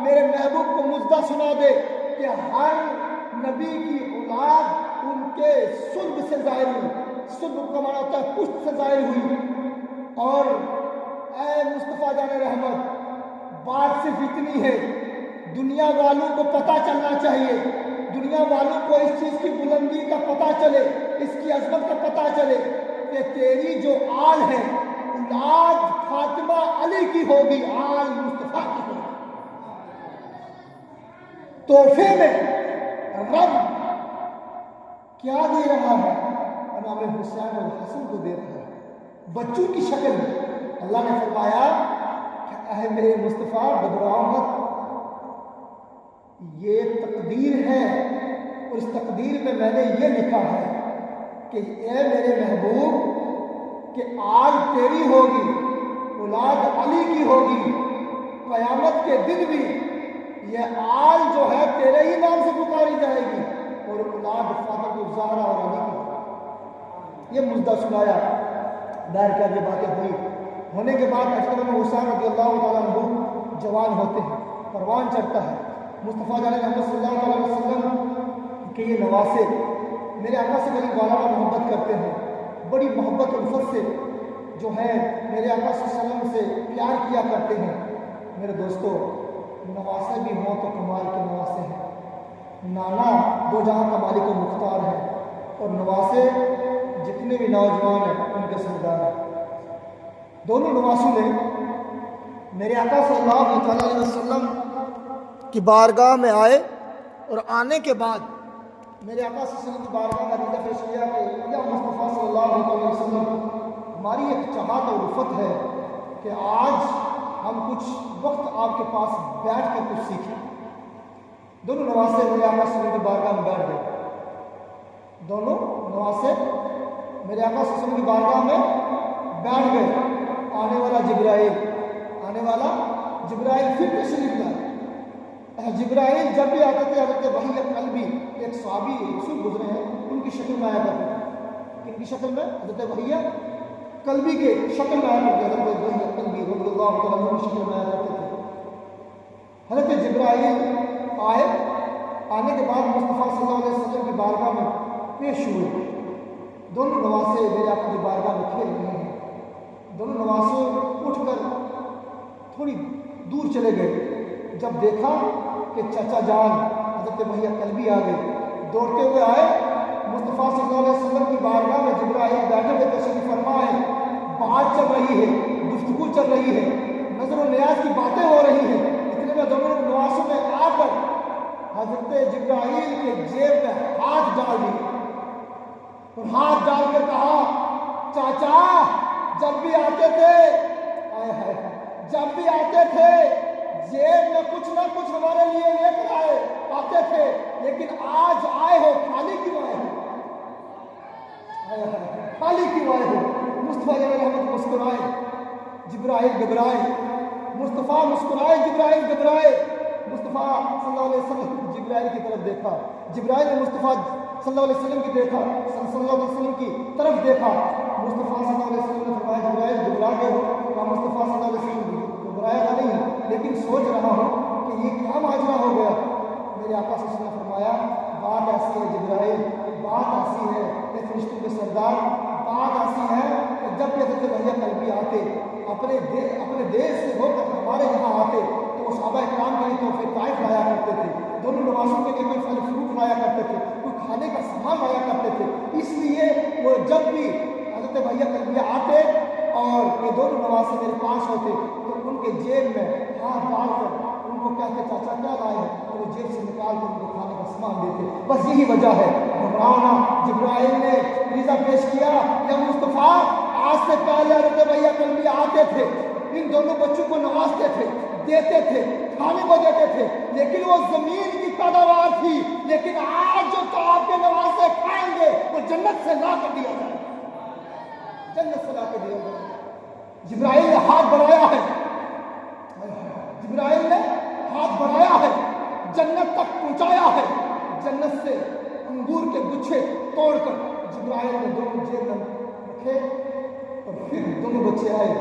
میرے محبوب کو مژدہ سنا دے کہ ہر نبی کی اولاد ان کے صلب سے ظاہر ہوئی۔ صلب کا معنی ہوتا ہے پشت سے ظاہر ہوئی۔ اور اے مصطفیٰ جان رحمت، بات صرف اتنی ہے، دنیا والوں کو پتہ چلنا چاہیے، دنیا والوں کو اس چیز کی بلندی کا پتہ چلے، اس کی عظمت کا پتہ چلے کہ تیری جو آل ہے اولاد فاطمہ علی کی ہوگی، آل مصطفیٰ کی ہوگی۔ تحفے میں رب کیا دے رہا ہے؟ امام حسین اور حسن کو دے رہا ہے بچوں کی شکل میں۔ اللہ نے فرمایا کہ اے میرے مصطفیٰ گھبراؤ مت، یہ تقدیر ہے اور اس تقدیر میں نے یہ لکھا ہے کہ اے میرے محبوب کہ آج تیری ہوگی، اولاد علی کی ہوگی، قیامت کے دن بھی یہ آل جو ہے تیرے ہی نام سے پکاری جائے گی، اور اولاد فاطمہ الزہرا اور علی کی۔ یہ مژدہ سنایا، دائر کیا یہ باتیں ہوئی۔ ہونے کے بعد حضرت امام حسین رضی اللہ تعالیٰ عنہ جوان ہوتے ہیں، پروان چڑھتا ہے۔ مصطفیٰ جان محمد صلی اللہ علیہ وسلم کے یہ نواسے میرے آقا سے بڑی غالباً محبت کرتے ہیں، بڑی محبت الفت سے جو ہے میرے آقا صلی اللہ علیہ وسلم سے پیار کیا کرتے ہیں۔ میرے دوستو، نواسے بھی ہوں تو کمال کے نواسے ہیں۔ نانا دو جہاں کا مالک و مختار ہے، اور نواسے جتنے بھی نوجوان ہیں ان کے سردار ہیں۔ دونوں نواسوں نے میرے آقا صلی اللہ علیہ وسلم کی بارگاہ میں آئے، اور آنے کے بعد میرے آقا صلی اللہ علیہ وسلم کی بارگاہ میں عریضہ پیش کیا کہ یا مصطفیٰ صلی اللہ علیہ وسلم، ہماری ایک چاہت اور الفت ہے کہ آج ہم کچھ وقت آپ کے پاس بیٹھ کر کچھ سیکھیں۔ دونوں نواسے میرے آقا صلی اللہ علیہ وسلم کی بارگاہ میں بیٹھ گئے، دونوں نواسے میرے آقا صلی اللہ علیہ وسلم کی بارگاہ میں بیٹھ گئے۔ آنے والا جبرائیل پھر تشریف لائے۔ جبرائیل جب بھی آتے تھے حضرت وحی قلبی، ایک صحابی رسول گزرے ہیں، ان کی شکل میں آیا کرتے تھے۔ ان کی شکل میں حضرت وحی قلبی کے شکل میں آیا کرتے تھے، حضرت وحی قلبی رضی اللہ تعالیٰ عنہ کی شکل میں آیا کرتے تھے۔ حضرت جبرائیل آئے، آنے کے بعد مصطفیٰ صلی اللہ علیہ وسلم کی بارگاہ میں پیش ہوئے۔ دونوں نواسے میرے آقا کی بارگاہ میں کھیل رہے ہیں۔ دونوں نواسے اٹھ کر تھوڑی دور چلے گئے، جب دیکھا کہ چچا جان حضرت وحی قلبی آ گئے، دوڑتے ہوئے آئے۔ مصطفیٰ صلی اللہ علیہ وسلم کی بارگاہ میں جبرائیل بیٹھے ہوئے تشریف فرما ہے، بات چل رہی ہے، گفتگو چل رہی ہے، نظر و نیاز کی باتیں ہو رہی ہیں۔ اتنے میں دونوں نواسوں نے آ کر حضرت جبرائیل کے جیب میں ہاتھ ڈال دیے، اور ہاتھ ڈال کر کہا، چاچا جب بھی آتے تھے جیب میں کچھ نہ کچھ ہمارے لیے لے کر آتے تھے، لیکن آج آئے ہو خالی کیوں آئے ہو؟ خالی کیوں آئے ہو؟ مصطفیٰ رحمت مسکرائے، جبرائیل گھبرائے، مصطفیٰ مسکرائے، جبرائیل گھبرائے۔ مصطفیٰ صلی اللہ علیہ وسلم جبرائیل کی طرف دیکھا، جبرائیل اور مصطفیٰ صلی اللہ علیہ وسلم کی دیکھا، صلی اللہ علیہ وسلم کی طرف دیکھا، مصطفیٰ صلی اللہ علیہ وسلم نے فرمایا جبرائیل گھبرا گئے ہو؟ کہا مصطفیٰ صلی اللہ علیہ وسلم گھبرایا تو نہیں، لیکن سوچ رہا ہوں کہ یہ کیا ماجرا ہو گیا۔ میرے آقا صلی اللہ علیہ وسلم نے فرمایا بات ایسی ہے جبرائیل، بات ایسی ہے کہ فرشتوں کے سردار، بات ایسی ہے کہ جب بھی حضرت بھیا کلبی آتے اپنے دیش سے ہو کر ہمارے یہاں آتے تو وہ صحابہ کرام کے لیے تحفے طائف لایا کرتے تھے، دونوں نوازوں کے لیے کوئی پھل فروٹ لایا کرتے تھے، کوئی کھانے کا سامان لایا کرتے تھے۔ اس لیے وہ جب بھی حضرت بھیا کلبیہ آتے اور یہ دونوں نوازے میرے پاس ہوتے تو ان کے جیب میں ہاتھ ڈال کر ان کو کہتے چاچا کیا لائے ہیں، تو وہ جیب سے نکال کر ان کو کھانے کا سامان دیتے۔ بس یہی وجہ ہے۔ گھبراؤنا جبرائیل نے فریضہ پیش کیا، یا مصطفیٰ آج سے پہلے حضرت بھیا کلبیہ آتے تھے، ان دونوں بچوں کو نوازتے تھے، دیتے تھے، کھانے کو دیتے تھے، لیکن وہ زمین کی پیداوار تھی، لیکن آج جو تو آپ کے نوازے کھائیں گے وہ جنت سے لا کر دیا جائے، جنت سے لا کر دیا جائے۔ جبرائیل نے ہاتھ بڑھایا ہے، جبرائیل نے ہاتھ بڑھایا ہے، جنت تک پہنچایا ہے، جنت سے انگور کے گچھے توڑ کر جبرائیل نے دونوں جیب میں رکھے، اور پھر دونوں بچے آئے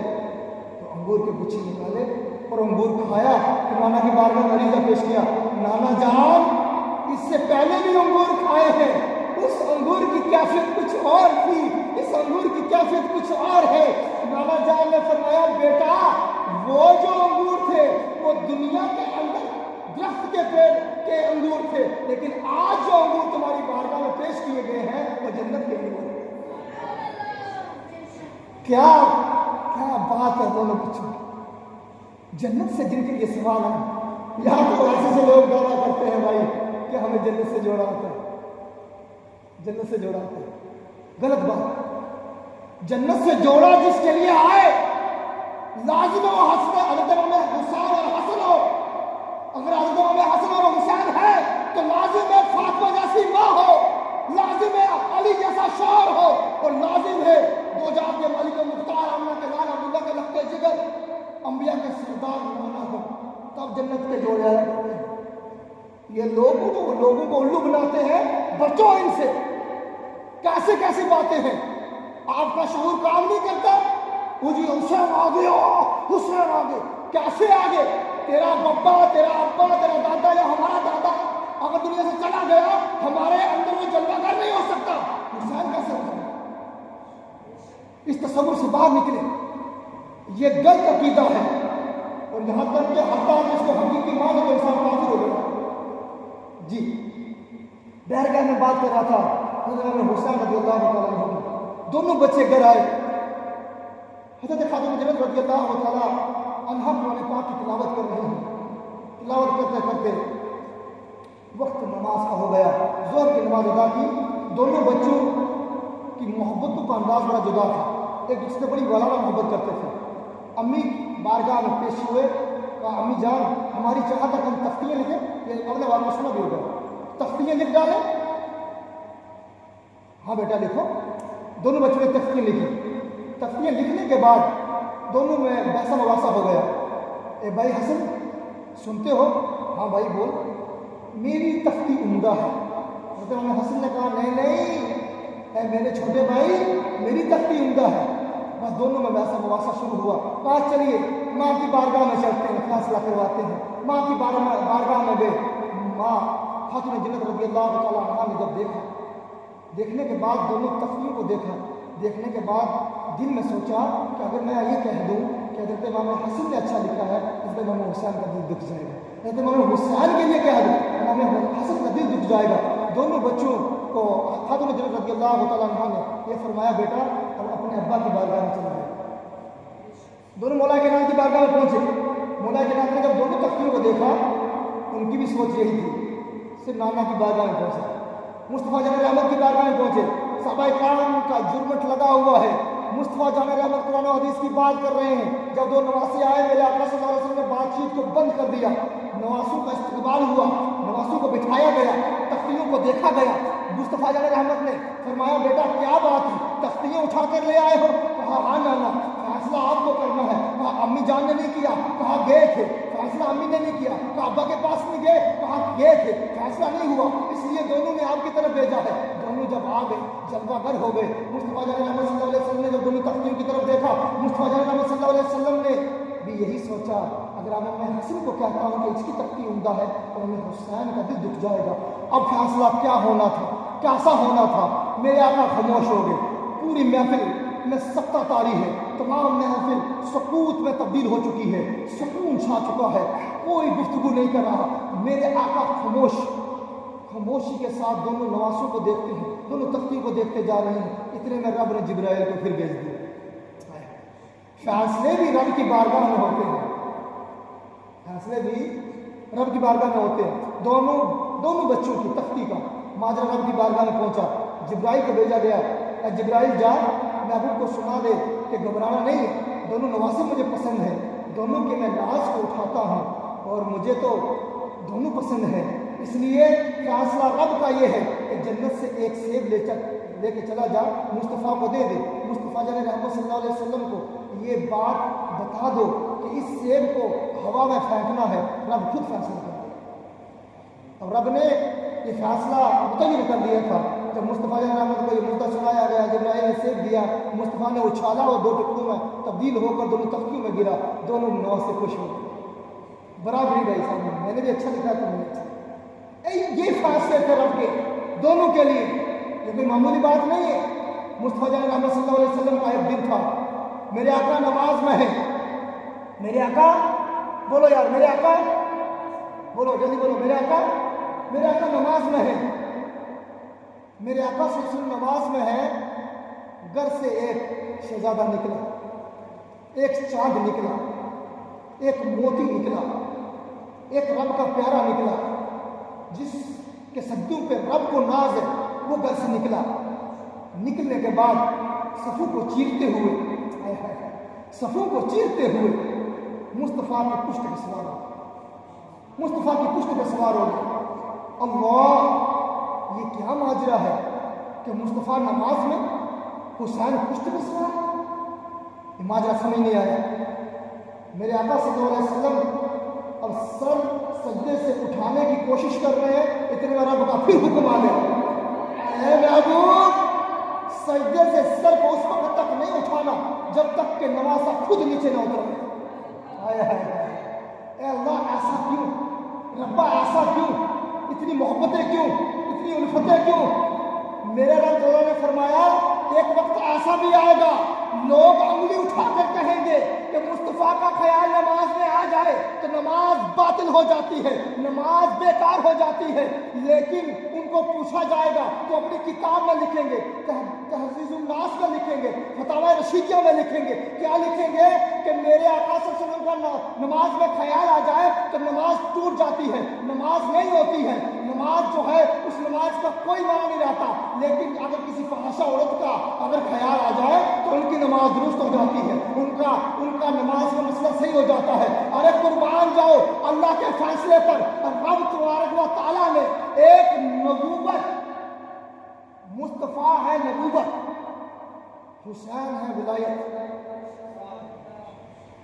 تو انگور کے گچھے نکالے اور انگور کھایا۔ تو نانا کی بارگاہ میں عریضہ پیش کیا، نانا جان اس سے پہلے بھی انگور کھائے ہیں، اس انگور کی کیفیت کچھ اور تھی، اس انگور کی کیفیت کچھ اور ہے۔ نانا جان نے فرمایا بیٹا وہ جو انگور تھے وہ دنیا کے اندر درخت کے پیڑ کے انگور تھے، لیکن آج جو انگور تمہاری بارگاہ میں پیش کیے گئے ہیں وہ جنت کے انگور ہیں۔ کیا بات ہے دونوں بچوں، جنت سے جن کے لیے سوال ہے۔ یہاں تو ایسے سے لوگ دعویٰ کرتے ہیں بھائی کہ ہمیں جنت سے جوڑا ہوتا ہے، جنت سے جوڑا ہوتا ہے، غلط بات۔ جنت سے جوڑا جس کے لیے آئے لازم ہے وہ حضرت امام حسین اور حسن ہو، اگر حضرت امام حسن اور حسین ہے تو لازم ہے فاطمہ جیسی ماں ہو، لازم ہے علی جیسا شوہر ہو، اور لازم ہے دو جہاں کے مالک مختار آمنہ کے لال عبداللہ کے لخت جگر انبیاء کے سردار مولانا ہو، تب جنت کے جوڑے آیا کرتے ہیں۔ یہ لوگوں کو الو بناتے ہیں، بچو ان سے، کیسے کیسی باتیں ہیں، آپ کا شعور کام نہیں کرتا۔ وہ جی حسین آ گیا، حسین آ گئے، کیسے آگے؟ تیرا بابا، تیرا ابا، تیرا دادا یا ہمارا دادا اگر دنیا سے چلا گیا ہمارے اندر وہ جلوہ گر نہیں ہو سکتا، حسین کیسے ہو جائے؟ اس تصور سے باہر نکلے، یہ غلط عقیدہ ہے، اور یہاں تک کہ حتیٰ کہ اس کو حقیقی مانو تو انسان کافر ہو گیا۔ جی بہرگاہ میں بات کر رہا تھا حضرت حسین رضی اللہ تعالیٰ عنہ، دونوں بچے گھر آئے، حضرت خاتون جنت رضی اللہ تعالیٰ عنہ قرآن پاک کی تلاوت کر رہے ہیں، تلاوت کرتے کرتے وقت نماز کا ہو گیا، ظہر کی نماز ادا کی۔ دونوں بچوں کی محبتوں کا انداز بڑا جدا تھا، ایک دوسرے سے بڑی والانہ محبت کرتے تھے۔ امی بارگاہ میں پیش ہوئے، کہا امی جان ہماری چاہت تک ہم تختیاں لکھیں، یہ اگلے بار میں سنا بھی ہوگا، تختیاں لکھ ڈالیں؟ ہاں بیٹا لکھو۔ دونوں بچوں نے تختیاں لکھی، تختیاں لکھنے کے بعد دونوں میں بحث مباحثہ ہو گیا۔ اے بھائی حسن سنتے ہو؟ ہاں بھائی بول۔ میری تختی عمدہ ہے۔ حضرت امام حسن نے کہا نہیں نہیں اے میرے چھوٹے بھائی میری تختی عمدہ ہے۔ بس دونوں میں بحث مباحثہ شروع ہوا۔ کہا چلیے ماں کی بارگاہ میں چلتے ہیں، فیصلہ کرواتے ہیں۔ ماں کی بارگاہ میں گئے، ماں خاتون جنت رضی اللہ تعالیٰ عنہ نے جب دیکھا، دیکھنے کے بعد دونوں تختیوں کو دیکھا، دیکھنے کے بعد دل میں سوچا کہ اگر میں یہ کہہ دوں کہ حضرت امام حسن نے اچھا لکھا ہے، حضرت امام حسین کا دل دکھ جائے گا، حضرت امام حسین کے لیے کہہ دوں امام حسن کا دل دکھ جائے گا۔ دونوں بچوں کو خاتون جنت رضی اللہ تعالیٰ عنہ نے یہ فرمایا بیٹا اب اپنے ابا کی بارگاہ میں چلا گیا۔ دونوں مولا کے نام کی بارگاہ میں پہنچے۔ مولا کے نام نے جب دونوں تختیوں کو دیکھا ان کی بھی سوچ یہی تھی، صرف نانا کی بارگاہ میں پہنچے، مصطفیٰ جان رحمت کی بارگاہ میں پہنچے، صحابہ کرام کا جرمٹ لگا ہوا ہے، مصطفیٰ جان رحمت قرآن و حدیث کی بات کر رہے ہیں۔ جب دو نواسے آئے میرے آقا صلی اللہ علیہ وسلم نے بات چیت کو بند کر دیا، نواسوں کا استقبال ہوا، نواسوں کو بٹھایا گیا، تختیوں کو دیکھا گیا۔ مصطفیٰ جان رحمت نے فرمایا بیٹا کیا بات ہے، تختیاں اٹھا کر لے آئے ہو؟ کہا ہاں نانا فیصلہ آپ کو کرنا ہے۔ کہا امی جان نے نہیں کیا، کہا گئے تھے. فیصلہ امی نے نہیں کیا، کہا ابا کے پاس نہیں گئے، کہا گئے تھے، فیصلہ نہیں ہوا، اس لیے دونوں نے آپ کی طرف بھیجا ہے. دونوں جب آ گئے جلوہ گر ہو گئے. مصطفیٰ جان محمد صلی اللہ علیہ وسلم نے جب دونوں تختیوں کی طرف دیکھا، مصطفیٰ جان محمد صلی اللہ علیہ وسلم نے بھی یہی سوچا اگر اب میں حسن کو کہتا ہوں کہ اس کی تختی عمدہ ہے اور ہمیں حسین کا دل دکھ جائے گا. اب فیصلہ کیا ہونا تھا، کیسا ہونا تھا. میرے آقا خاموش ہو گئے. پوری محفل میں سکتہ طاری ہے، تمام محفل سکوت میں تبدیل ہو چکی ہے، سکون چھا چکا ہے، کوئی گفتگو نہیں کر رہا. میرے آقا خاموشی کے ساتھ دونوں نواسوں کو دیکھتے ہیں، دونوں تختی کو دیکھتے جا رہے ہیں. اتنے میں رب نے جبرائیل کو پھر بھیج دیا. فیصلے بھی رب کی بارگاہ میں ہوتے ہیں، فیصلے بھی رب کی بارگاہ میں ہوتے ہیں. دونوں بچوں کی تختی کا ماجرا رب کی بارگاہ میں پہنچا. جبرائیل کو بھیجا گیا، اے جبرائیل جا محبوب کو سنا دے کہ گھبرانا نہیں ہے، دونوں نواسے مجھے پسند ہیں، دونوں کے میں ناز کو اٹھاتا ہوں اور مجھے تو دونوں پسند ہیں. اس لیے فیصلہ رب کا یہ ہے کہ جنت سے ایک سیب لے کے چلا جا، مصطفیٰ کو دے دے. مصطفیٰ جان رحمت صلی اللہ علیہ وسلم کو یہ بات بتا دو کہ اس سیب کو ہوا میں پھینکنا ہے، رب خود فیصلہ کر دے. اور رب نے یہ فیصلہ متعین کر دیا تھا. جب مصطفیٰ جان رحمت کو یہ مدعا سنایا گیا، جبرائیل نے سیب دیا، مصطفیٰ نے اچھالا اور 2 ٹکڑوں میں تبدیل ہو کر دونوں تختیوں میں گرا. دونوں نواز سے خوش ہو گئے. برابری بھائی صاحب، میں نے بھی اچھا لکھا تو میں نے اچھا. یہ فیصلے تھے رب کے دونوں کے لیے. یہ کوئی معمولی بات نہیں ہے. مصطفیٰ جان رحمت صلی اللہ علیہ وسلم کا ایک دن تھا. میرے آقا نماز میں ہے. میرے آقا بولو یار، میرے آقا بولو، جلدی بولو. میرے آقا نماز میں ہے. میرے آقا صلی اللہ علیہ وسلم نماز میں ہے. گھر سے ایک شہزادہ نکلا، ایک چاند نکلا، ایک موتی نکلا، ایک رب کا پیارا نکلا جس کے سجدوں پہ رب کو ناز ہے، وہ گھر سے نکلا. نکلنے کے بعد صفوں کو چیرتے ہوئے مصطفیٰ کی پشت پہ سوار ہو گئے. مصطفیٰ کی پشت پہ سوار ہو گئے. اللہ، یہ کیا ماجرا ہے کہ مصطفیٰ نماز میں حسین پشت پہ سوار ہے؟ یہ ماجرا سمجھ نہیں آیا. میرے آقا صلی اللہ علیہ وسلم اب سر سجدے سے اٹھانے کی کوشش کر رہے ہیں. اتنے میں رب کا پھر حکم آ گیا، اے محبوب سجدے سے سر کو اس وقت تک نہیں اٹھانا جب تک کہ نواسا خود نیچے نہ اترے. اے اللہ، ایسا کیوں ربا، ایسا کیوں؟ اتنی محبتیں کیوں، اتنی الفتیں کیوں؟ میرے رب تعالیٰ نے فرمایا ایک وقت ایسا بھی آئے گا لوگ انگلی اٹھا کر کہیں گے کہ مصطفیٰ کا خیال نماز میں آ جائے تو نماز باطل ہو جاتی ہے، نماز بیکار ہو جاتی ہے. لیکن ان کو پوچھا جائے گا تو اپنی کتاب میں لکھیں گے، تہذیب الناس میں لکھیں گے، فتاوی رشیدیہ میں لکھیں گے. کیا لکھیں گے؟ کہ میرے آقا صلی اللہ علیہ وسلم کا نماز میں خیال آ جائے تو نماز ٹوٹ جاتی ہے، نماز نہیں ہوتی ہے. نماز جو ہے اس نماز کا کوئی معنی نہیں رہتا. لیکن اگر کسی فحاشہ عورت کا اگر خیال آ جائے تو ان کی نماز درست ہو جاتی ہے، ان کا نماز کا مسئلہ صحیح ہو جاتا ہے. ارے قربان جاؤ اللہ کے فیصلے پر. رب تبارک و تعالیٰ نے ایک نبوت، مصطفیٰ ہے نبوت، حسین ہے ولایت.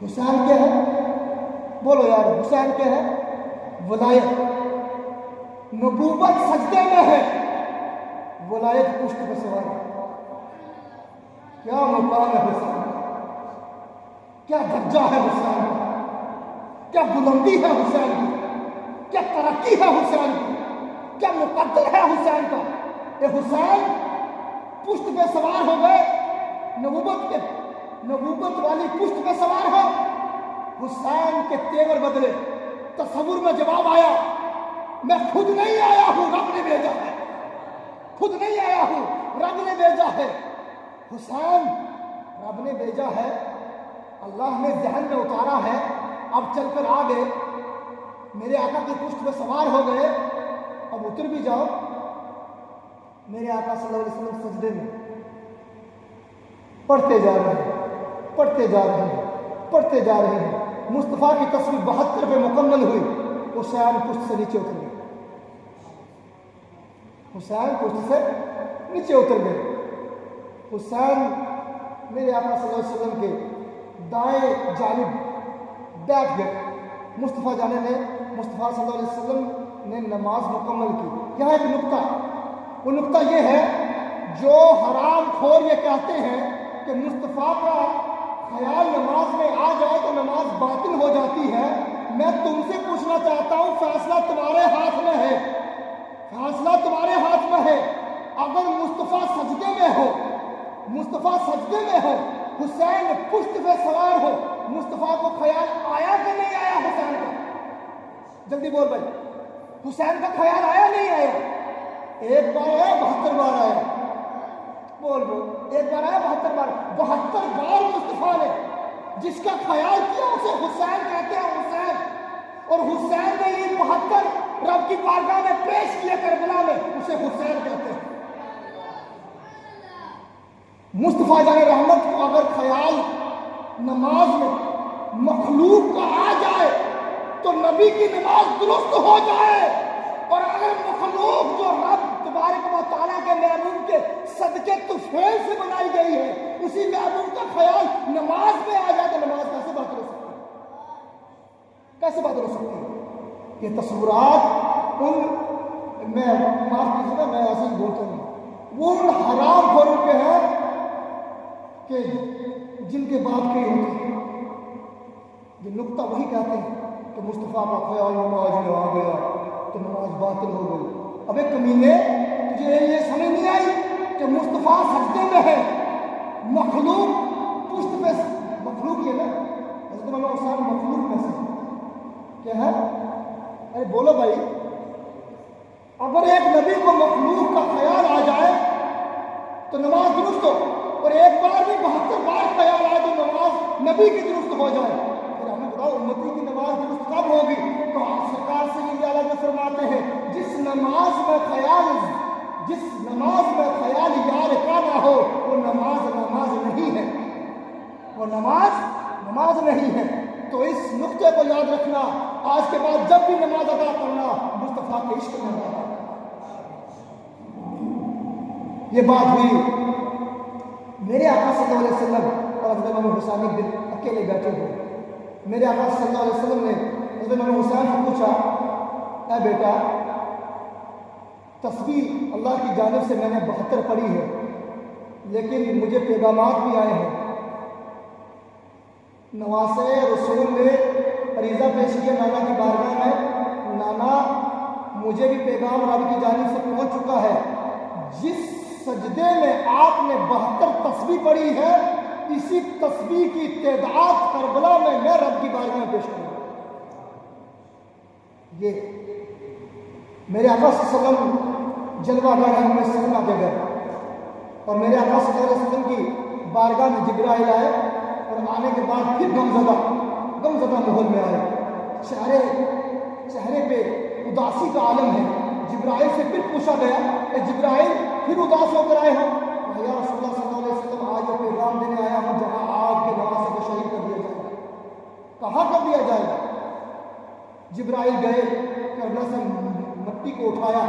حسین کیا ہے؟ بولو یار، حسین کیا ہے؟ ولایت. نبوت سجدے میں ہے، ولایت پشت پہ سوار ہے. کیا مقام ہے حسین کا، کیا درجہ ہے حسین کا، کیا بلندی ہے حسین کی، کیا ترقی ہے حسین کی، کیا مقدر ہے حسین کا. اے حسین پشت پہ سوار ہو گئے، نبوت والی پشت پہ سوار ہو. حسین کے تیور بدلے. تصور میں جواب آیا، میں خود نہیں آیا ہوں، رب نے بھیجا ہے. خود نہیں آیا ہوں، رب نے بھیجا ہے. حسین رب نے بھیجا ہے، اللہ نے ذہن میں اتارا ہے. اب چل کر آ گئے، میرے آقا کی پشت پہ سوار ہو گئے. اب اتر بھی جاؤ. میرے آقا صلی اللہ علیہ وسلم سجدے میں پڑھتے جا رہے ہیں، پڑھتے جا رہے ہیں، پڑھتے جا رہے ہیں. مصطفیٰ کی تصویر 72 پہ مکمل ہوئی. حسین پشت سے نیچے اتر گئے. حسین پشت سے نیچے اتر گئے. حسین میرے آقا صلی اللہ علیہ وسلم کے دائیں جانب بیٹھ گئے. مصطفیٰ جانے نے مصطفیٰ صلی اللہ علیہ وسلم نے نماز مکمل کی. یہاں ایک نقطہ، وہ نقطہ یہ ہے جو حرام خور یہ کہتے ہیں کہ مصطفیٰ کا خیال نماز میں آ جائے تو نماز باطل ہو جاتی ہے. میں تم سے پوچھنا چاہتا ہوں، فیصلہ تمہارے ہاتھ میں ہے، فیصلہ تمہارے ہاتھ میں ہے. اگر مصطفیٰ سجدے میں ہو، مصطفیٰ سجدے میں ہو، حسین پشت پہ سوار ہو، مصطفیٰ کو خیال آیا کہ نہیں آیا؟ حسین کا جلدی بول بھائی، حسین کا خیال آیا نہیں آیا؟ ایک بار آیا، 72 بار آیا؟ بول بول، ایک بار آیا 72 بار؟ 72 بار مصطفیٰ نے جس کا خیال کیا اسے حسین کہتے ہیں. حسین، اور حسین نے یہ 72 رب کی بارگاہ میں پیش کیے کربلا میں، اسے حسین کہتے ہیں. مصطفیٰ جان رحمت کو اگر خیال نماز میں مخلوق کا آ جائے تو نبی کی نماز درست ہو جائے، اور اگر مخلوق جو رب تبارک و تعالیٰ کے محبوب کے صدقے طفیل سے بنائی گئی ہے، اسی محبوب کا خیال نماز میں آ جائے تو نماز کیسے باطل ہو سکتی ہے؟ کیسے باطل ہو سکتی ہے؟ یہ تصورات ان میں معاف کیجیے گا، میں ایسے ہی بولتا ہوں، وہ ان حرام خوروں کے ہیں کہ جن کے باپ کے ہوتے ہیں. یہ نقطہ وہی کہتے ہیں کہ مصطفیٰ کا خیال نماز میں آ گیا تو نماز باطل ہو گئی. ابے کمینے، تجھے یہ سمجھ نہیں آئی کہ مصطفیٰ سجدے میں ہے، مخلوق پشت پہ، مخلوق یہ نا حضرت مولانا حسین مخلوق میں سے کیا ہے؟ ارے بولو بھائی، اگر ایک نبی کو مخلوق کا خیال آ جائے تو نماز درست ہو، اور ایک بار بھی 72 بار خیال آئے تو نماز نبی کی درست ہو جائے. پھر ہمیں بتاؤ امتی کی نماز درست کب ہوگی؟ تو سرکار سے یہ علیہ فرماتے ہیں جس نماز میں خیال یار کا نہ ہو وہ نماز نہیں ہے، وہ نماز نہیں ہے. تو اس نقطے کو یاد رکھنا، آج کے بعد جب بھی نماز ادا کرنا مصطفیٰ کے عشق میں ادا کرنا. یہ بات ہوئی میرے آقا صلی اللہ علیہ وسلم اور حضرت امام حسین ایک دن اکیلے بیٹھے ہوئے. میرے آقا صلی اللہ علیہ وسلم نے حضرت امام حسین سے پوچھا، اے بیٹا، تسبیح اللہ کی جانب سے میں نے 72 پڑھی ہے، لیکن مجھے پیغامات بھی آئے ہیں. نواسے رسول نے عریضہ پیش کیا نانا کی بارگاہ میں، نانا مجھے بھی پیغام رب کی جانب سے پہنچ چکا ہے، جس سجدے میں آپ نے 72 تسبیح پڑھی ہے اسی تسبیح کی تعداد کربلا میں رب کی بارگاہ میں پیش کروں. یہ میرے آقا صلی اللہ علیہ وسلم جلوہ گاہ میں سلمہ کے گئے، اور میرے آقا صلی اللہ علیہ وسلم کی بارگاہ میں جبرائیل آئے، اور آنے کے بعد پھر غمزدہ ماحول میں آئے. چہرے پہ اداسی کا عالم ہے. جبرائیل سے پھر پوچھا گیا، اے جبرائیل پھر اداس ہو کر آئے ہو؟ یا رسول اللہ صلی اللہ علیہ وسلم آج یہ پیغام دینے آیا ہوں جہاں آپ کے نواسے کو شہید کر دیا جائے گا. کہاں کر دیا جائے گا؟ جبرائیل گئے، کربلا سے مٹی کو اٹھایا،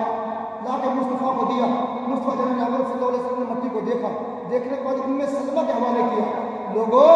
لا کے مصطفیٰ کو دیا. مصطفیٰ صلی اللہ علیہ وسلم نے مٹی کو دیکھا، دیکھنے کے بعد ام سلمہ کے حوالے کیا. لوگوں،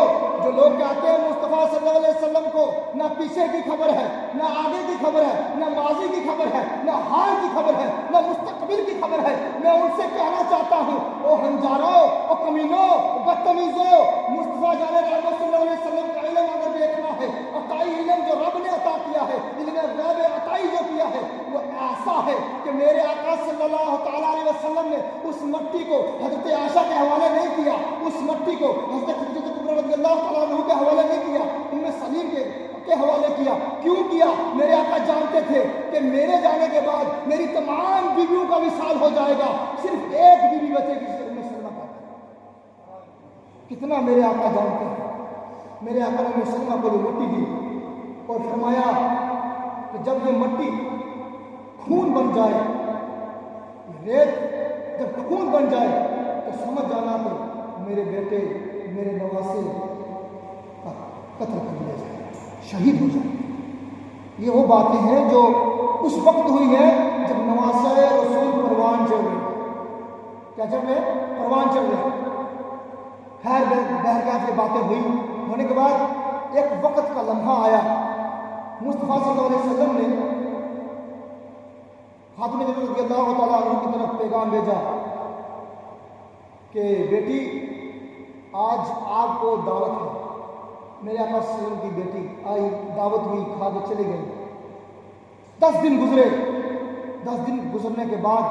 جو لوگ کہتے ہیں مصطفیٰ صلی اللہ علیہ وسلم کو نہ پیچھے کی خبر ہے، نہ آگے کی خبر ہے، نہ ماضی کی خبر ہے، نہ حال کی خبر ہے، نہ مستقبل کی خبر ہے، میں ان سے کہنا چاہتا ہوں، او ہنجاروں، او کمینوں، او بدتمیزوں، مصطفیٰ جان رحمت صلی اللہ علیہ وسلم کا علم اگر دیکھنا ہے، عطائی علم جو رب نے عطا کیا ہے، علم غیب عطائی جو کیا ہے، وہ ایسا ہے کہ میرے آقا صلی اللہ تعالیٰ علیہ وسلم نے اس مٹی کو حضرت عائشہ کے حوالے نہیں کیا، اس مٹی کو حضرت رضی اللہ تعالیٰ عنہ کے حوالے نہیں کیا، ام سلیم کے حوالے کیا. کیوں کیا؟ میرے آقا جانتے تھے کہ میرے جانے کے بعد میری تمام بیویوں کا وصال ہو جائے گا، صرف ایک بیوی بچے گی جسے ام سلمہ کہتے ہیں. کتنا میرے آقا جانتے ہیں. میرے آقا نے ام سلمہ کو جو مٹی دی اور فرمایا کہ جب یہ مٹی خون بن جائے، ریت جب خون بن جائے تو سمجھ جانا کہ میرے بیٹے، میرے نواسے کا قتل کر دیا جائے، شہید ہو جائے. یہ وہ باتیں ہیں جو اس وقت ہوئی ہیں جب نواسے رسول پروان چڑھ رہے. کیا چڑھ رہے؟ پروان چڑھ رہے. خیر بہرکیف یہ باتیں ہوئی، ہونے کے بعد ایک وقت کا لمحہ آیا، مصطفیٰ صلی اللہ علیہ وسلم نے خاتون جنت رضی اللہ تعالیٰ عنہ کی طرف پیغام بھیجا کہ بیٹی آج آپ کو دعوت ہے۔ میرے آقا صلی اللہ علیہ وسلم کی بیٹی آئی، دعوت ہوئی، کھا کے چلے گئے۔ 10 دن گزرے، 10 دن گزرنے کے بعد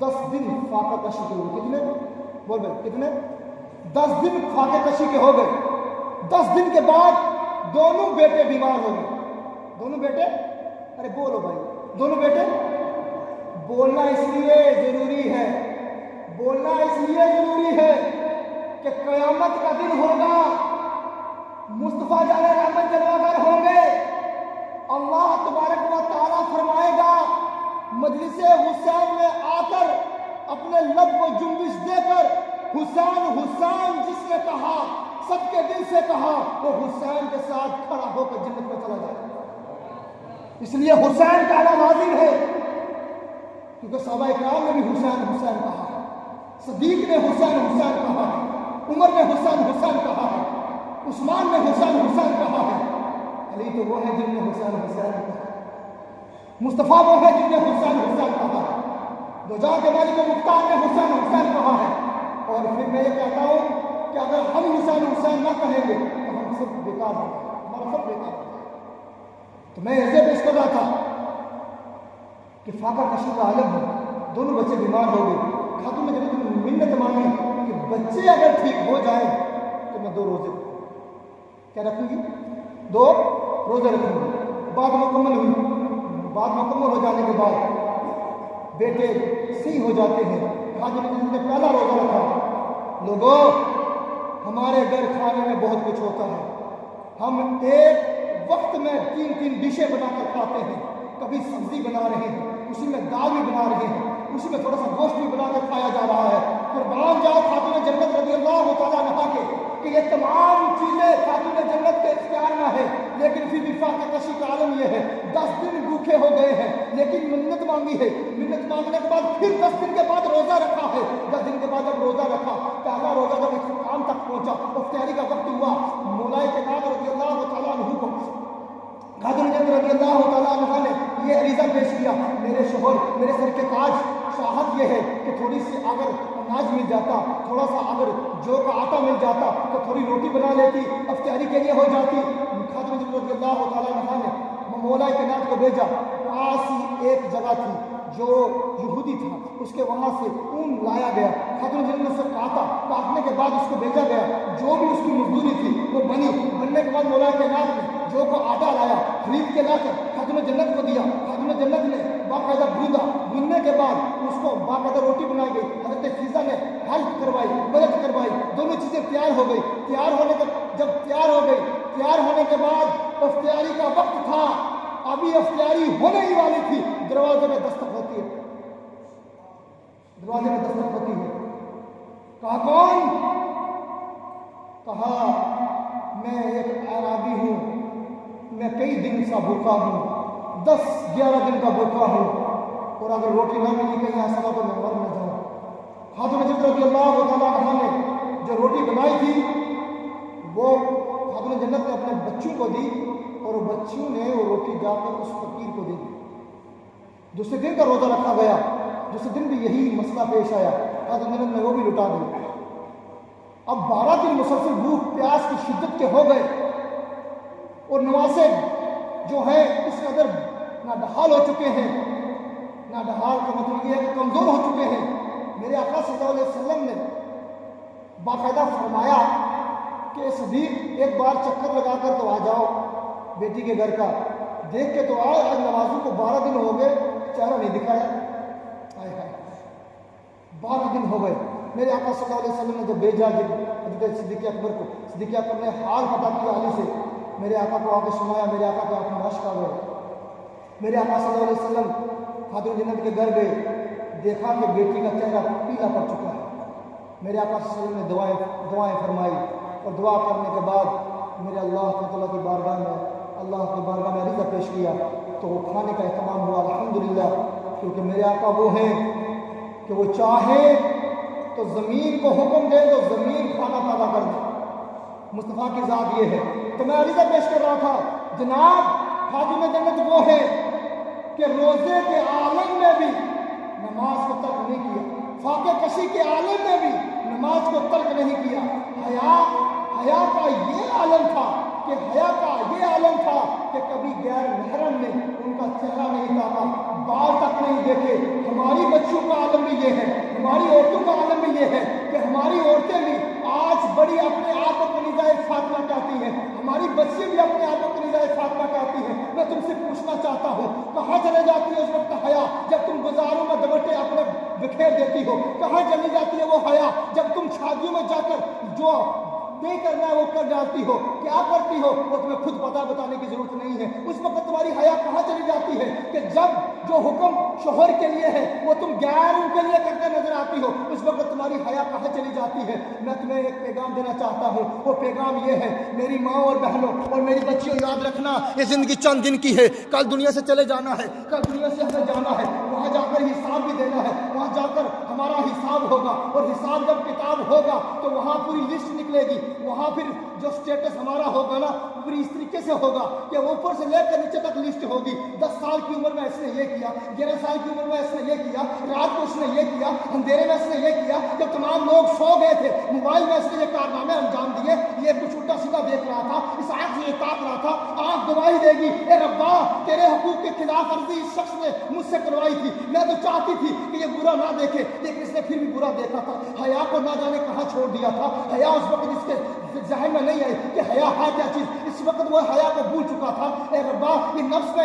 10 دن فاقہ کشی کے ہوئے۔ کتنے؟ بول بھائی کتنے؟ 10 دن فاقہ کشی کے ہو گئے۔ 10 دن کے بعد دونوں بیٹے بیمار ہو گئے۔ دونوں بیٹے، ارے بولو بھائی، دونوں بیٹے۔ بولنا اس لیے ضروری ہے، بولنا اس لیے ضروری ہے کہ قیامت کا دن ہوگا، مصطفیٰ جان رحمت جلوہ گر ہوں گے، اللہ تبارک و تعالیٰ فرمائے گا مجلس حسین میں آ کر اپنے لب کو جنبش دے کر حسین حسین جس نے کہا، سب کے دل سے کہا، وہ حسین کے ساتھ کھڑا ہو کر جنت میں چلا جائے۔ اس لیے حسین کا اعلان حاضر ہے، کیونکہ صحابہ اکرام نے بھی حسین حسین کہا ہے، صدیق نے حسین حسین کہا ہے، عمر نے حسین حسین کہا ہے، عثمان نے حسین حسین کہا ہے، علی تو وہ ہے جن نے حسین حسین کہا ہے، مصطفیٰ وہ ہے جن نے حسین حسین کہا ہے، دو جہاں کے مالک و مختار نے حسین حسین کہا ہے۔ اور پھر میں یہ کہتا ہوں کہ اگر ہم حسین حسین نہ کہیں گے تو ہم سب بیکار ہو گئے، ہمارا سب بیکار ہو گئے۔ تو میں ایسے پیش کر رہا تھا کہ فاقہ کشی کا عالم ہے، دونوں بچے بیمار ہو گئے، خاتون جنت نے منت مانگی کہ بچے اگر ٹھیک ہو جائیں تو میں 2 روزے کیا رکھوں گی، 2 روزے رکھوں گی۔ بات مکمل ہوئی، بات مکمل ہو جانے کے بعد بیٹے صحیح ہو جاتے ہیں۔ خاتون جنت نے پہلا روزہ رکھا۔ لوگوں، ہمارے گھر کھانے میں بہت کچھ ہوتا ہے، ہم ایک وقت میں 3 ڈشیں بنا کر کھاتے ہیں، کبھی سبزی بنا رہے ہیں، اسی میں دال بھی بنا رہے ہیں، اسی میں تھوڑا سا گوشت بھی بنا کر کھایا جا رہا ہے۔ قربان جاؤ خاتون جنت رضی اللہ تعالیٰ عنہا کے کہ یہ تمام چیزیں خاتون جنت کے اختیار میں ہے، لیکن پھر بھی فاقہ کشی کا عالم یہ ہے 10 دن بھوکے ہو گئے ہیں، لیکن منت مانگی ہے، منت مانگنے کے بعد پھر 10 دن کے بعد روزہ رکھا ہے۔ 10 دن کے بعد جب روزہ رکھا، پہلا روزہ جب اختتام تک پہنچا، افطاری کا وقت ہوا، مولا کائنات رضی اللہ تعالیٰ عنہ کو خاتون جنت رضی اللہ تعالیٰ عنہ نے یہ عریضہ پیش کیا، میرے شوہر، میرے سر کے تاج، چاہت یہ ہے کہ تھوڑی سی اگر اناج مل جاتا، تھوڑا سا اگر جو کا آٹا مل جاتا تو تھوڑی روٹی بنا لیتی، افطاری کے لیے ہو جاتی۔ خاتون جنت رضی اللہ تعالیٰ عنہ نے مولا کائنات کو بھیجا، پاس ہی ایک جگہ تھی جو یہودی تھا، اس کے وہاں سے اون لایا گیا، خاتون جنت نے اسے کاٹا، کاٹنے کے بعد اس کو بھیجا گیا، جو بھی اس کی مزدوری تھی وہ بننے کے بعد مولا کائنات نے جو کو آٹا لایا خرید کے لا کر خاتون جنت کو دیا، خاتون جنت نے باقاعدہ بھونا، بھوننے کے بعد اس کو باقاعدہ روٹی بنائی گئی، حضرت فضا نے ہیلپ کروائی، مدد کروائی، دونوں چیزیں تیار ہو گئی۔ تیار ہونے کے جب تیار ہو گئی، تیار ہونے کے بعد افطاری کا وقت تھا، ابھی افطاری ہونے ہی والی تھی، دروازے میں دستک ہوتی ہے، دروازے میں دستک ہوتی ہے، کہا کون؟ کہا میں ایک اعرابی ہوں، میں کئی دن سے بھوکا ہوں، 10-11 دن کا بھوکا ہوں، اور اگر روٹی نہ ملی کہیں ایسا تو میں مر نہ جاؤں۔ خاتون جنت رضی اللہ تعالیٰ عنہ نے جو روٹی بنائی تھی وہ خاتون جنت نے اپنے بچوں کو دی، اور بچوں نے وہ روٹی جا کر اس فقیر کو دے دی۔ دوسرے دن کا روزہ رکھا گیا، دوسرے دن بھی یہی مسئلہ پیش آیا، خاتون جنت نے وہ بھی لٹا دی۔ اب 12 دن مسلسل بھوک پیاس کی شدت کے ہو گئے، اور نواسے جو ہیں اس قدر ناڈھال ہو چکے ہیں، ناڈھال کا مطلب یہ ہے کہ کمزور ہو چکے ہیں۔ میرے آقا صلی اللہ علیہ وسلم نے باقاعدہ فرمایا کہ صدیق ایک بار چکر لگا کر تو آ جاؤ بیٹی کے گھر کا، دیکھ کے تو آؤ، آج نوازوں کو 12 دن ہو گئے چہرہ نہیں دکھایا، 12 دن ہو گئے۔ میرے آقا صلی اللہ علیہ وسلم نے جب بھیجا حضرت صدیق اکبر کو، صدیق اکبر نے حال پتا کیا علی سے، میرے آقا کو آ کے سنایا، میرے آقا کو آنکھوں میں اشک آ گئے۔ میرے آقا صلی اللہ علیہ وسلم خاتون جنت کے گھر گئے، دیکھا کہ بیٹی کا چہرہ پیلا پڑ چکا ہے۔ میرے آقا صلی اللہ علیہ وسلم نے دعائیں فرمائی، اور دعا کرنے کے بعد میرے اللہ تعالیٰ کی بارگاہ میں عریضہ پیش کیا، تو وہ کھانے کا اہتمام ہوا الحمدللہ، کیونکہ میرے آقا وہ ہیں کہ وہ چاہے تو زمین کو حکم دے تو زمین کھانا پیدا کر دے، مصطفیٰ کی ذات یہ ہے۔ تو میں عریضہ پیش کر رہا تھا، جناب خاتم جنت وہ ہے کہ روزے کے عالم میں بھی نماز کو ترک نہیں کیا، فاقہ کشی کے عالم میں بھی نماز کو ترک نہیں کیا۔ حیا کا یہ عالم تھا کہ کبھی غیر محرم نے ان کا چہرہ نہیں تاکا، بال تک نہیں دیکھے۔ ہماری بچیوں کا عالم بھی یہ ہے، ہماری عورتوں کا عالم بھی یہ ہے کہ ہماری عورتیں بھی آج بڑی اپنے آپ کو کنیزہ فاطمہ کہتی ہیں، ہماری بچی بھی اپنے آپ کو کنیزہ فاطمہ کہتی ہیں۔ میں تم سے پوچھنا چاہتا ہوں، کہاں چلے جاتی ہے اس وقت حیا جب تم بازاروں میں دوپٹے اپنے بکھیر دیتی ہو؟ کہاں چلی جاتی ہے وہ حیا جب تم شادیوں میں جا کر جو نہیں کرنا ہے وہ کر ڈالتی ہو؟ کیا کرتی ہو وہ تمہیں خود پتہ بتانے کی ضرورت نہیں ہے۔ اس وقت تمہاری حیا کہاں چلی جاتی ہے کہ جب جو حکم شوہر کے لیے ہے وہ تم غیروں کے لیے کرتے نظر آتی ہو، اس وقت تمہاری حیا کہاں چلی جاتی ہے؟ میں تمہیں ایک پیغام دینا چاہتا ہوں، وہ پیغام یہ ہے، میری ماں اور بہنوں اور میری بچیوں، یاد رکھنا یہ زندگی چند دن کی ہے، کل دنیا سے چلے جانا ہے، کل دنیا سے ہمیں جانا ہے، وہاں جا کر حساب بھی دینا ہے، وہاں جا کر ہمارا حساب ہوگا، اور حساب جب کتاب ہوگا تو وہاں پوری لسٹ نکلے گی۔ وہاں پھر جو سٹیٹس ہمارا ہوگا نا پوری اس طریقے سے ہوگا کہ اوپر سے لے کر نیچے تک لسٹ ہوگی۔ 10 سال کی عمر میں اس نے یہ کیا، 11 سال کی عمر میں اس نے یہ کیا، رات کو اس نے یہ کیا، اندھیرے میں اس نے یہ کیا، جب تمام لوگ سو گئے تھے موبائل میں اس نے یہ کارنامے انجام دیے، یہ کچھ الٹا سیدھا دیکھ رہا تھا، اس آنکھ سے یہ تاک رہا تھا۔ آنکھ گواہی دے گی، اے ربا تیرے حقوق کے خلاف ورزی اس شخص نے مجھ سے کروائی تھی، میں تو چاہتی تھی کہ یہ برا نہ دیکھے لیکن اس نے پھر بھی برا دیکھا تھا۔ حیا کو نہ جانے کہاں چھوڑ دیا تھا۔ حیا اس وقت اس کے ذہن میں نہیں آئی کہ حیا ہے کیا چیز، اس وقت وہ حیا کو بھول چکا تھا۔ اے ربا یہ نفس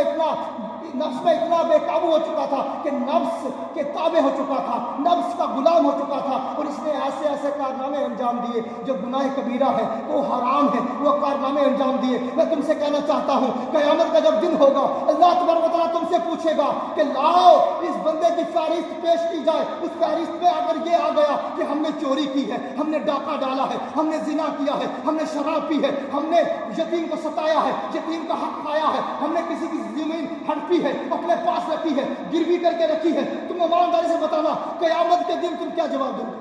میں اتنا بے قابو ہو چکا تھا کہ نفس کے تابع ہو چکا تھا، نفس کا غلام ہو چکا تھا، اور اس نے ایسے ایسے کارنامے انجام دیے جو گناہ کبیرہ ہے، وہ حرام ہے، وہ کارنامے انجام دیے۔ میں تم سے کہنا چاہتا ہوں قیامت کا جب دن ہوگا اللہ تبارک و تعالیٰ تم سے پوچھے گا کہ لاؤ اس بندے کی فہرست پیش کی جائے، اس فہرست میں اگر یہ آ گیا کہ ہم نے چوری کی ہے، ہم نے ڈاکہ ڈالا ہے، ہم نے زنا کیا ہے، ہم نے شراب پی ہے، ہم نے یتیم کو ستایا ہے، یتیم کا حق کھایا ہے، ہم نے کسی کی زمین ہڑپی ہے، اپنے پاس رکھی ہے، گروی کر کے رکھی ہے، تم ایمانداری سے بتانا قیامت کے دن تم کیا جواب دو گے؟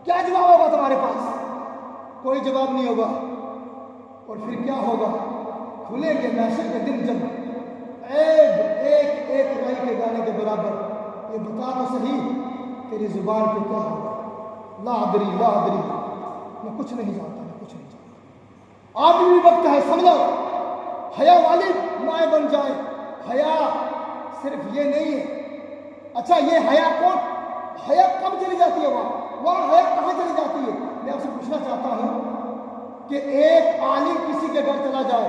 کیا جواب ہوگا تمہارے پاس؟ کوئی جواب نہیں ہوگا۔ اور پھر کیا ہوگا؟ کھلیں گے محشر کے دن جب ایک رائی کے گانے کے برابر، یہ بتا تو صحیح تیری زبان پہ کیا ہوگا؟ لا ادری میں کچھ نہیں جانتا، میں کچھ نہیں جانتا۔ آپ بھی وقت ہے سمجھو، حیا والی مائیں بن جائیں۔ حیا صرف یہ نہیں ہے۔ اچھا یہ حیا کون، حیا کب چلی جاتی ہے؟ وہاں حیا کہاں چلی جاتی ہے؟ میں آپ سے پوچھنا چاہتا ہوں کہ ایک عالم کسی کے گھر چلا جائے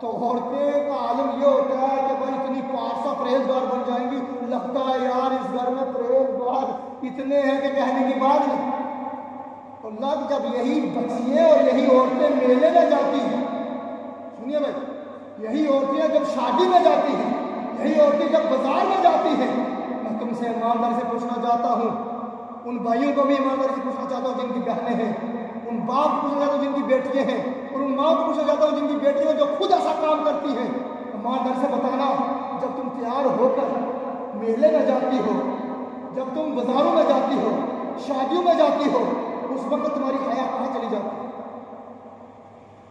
تو عورتیں کا عالم یہ ہوتا ہے کہ بھائی اتنی پارسا پرہیزگار بن جائیں گی، لگتا ہے یار اس گھر میں پرہیزگار اتنے ہیں کہ کہنے کی بات نہیں۔ اور لگ جب یہی بچیاں اور یہی عورتیں میلے میں جاتی ہیں، سنیے بھائی، یہی عورتیں جب شادی میں جاتی ہیں، یہی عورتیں جب بازار میں جاتی ہیں، میں تم سے ایمانداری سے پوچھنا چاہتا ہوں، ان بھائیوں کو بھی ایمانداری سے پوچھنا چاہتا ہوں جن کی بہنیں ہیں، ان باپ کو پوچھنا چاہتا ہوں جن کی بیٹیاں ہیں، اور ان ماں کو پوچھنا چاہتا ہوں جن کی بیٹیاں جو خود ایسا کام کرتی ہیں، ایمانداری سے بتانا جب تم تیار ہو کر میلے میں جاتی ہو، جب تم بازاروں میں جاتی ہو، شادیوں میں جاتی ہو، اس وقت تمہاری حیا کہاں چلی جاتی ہے؟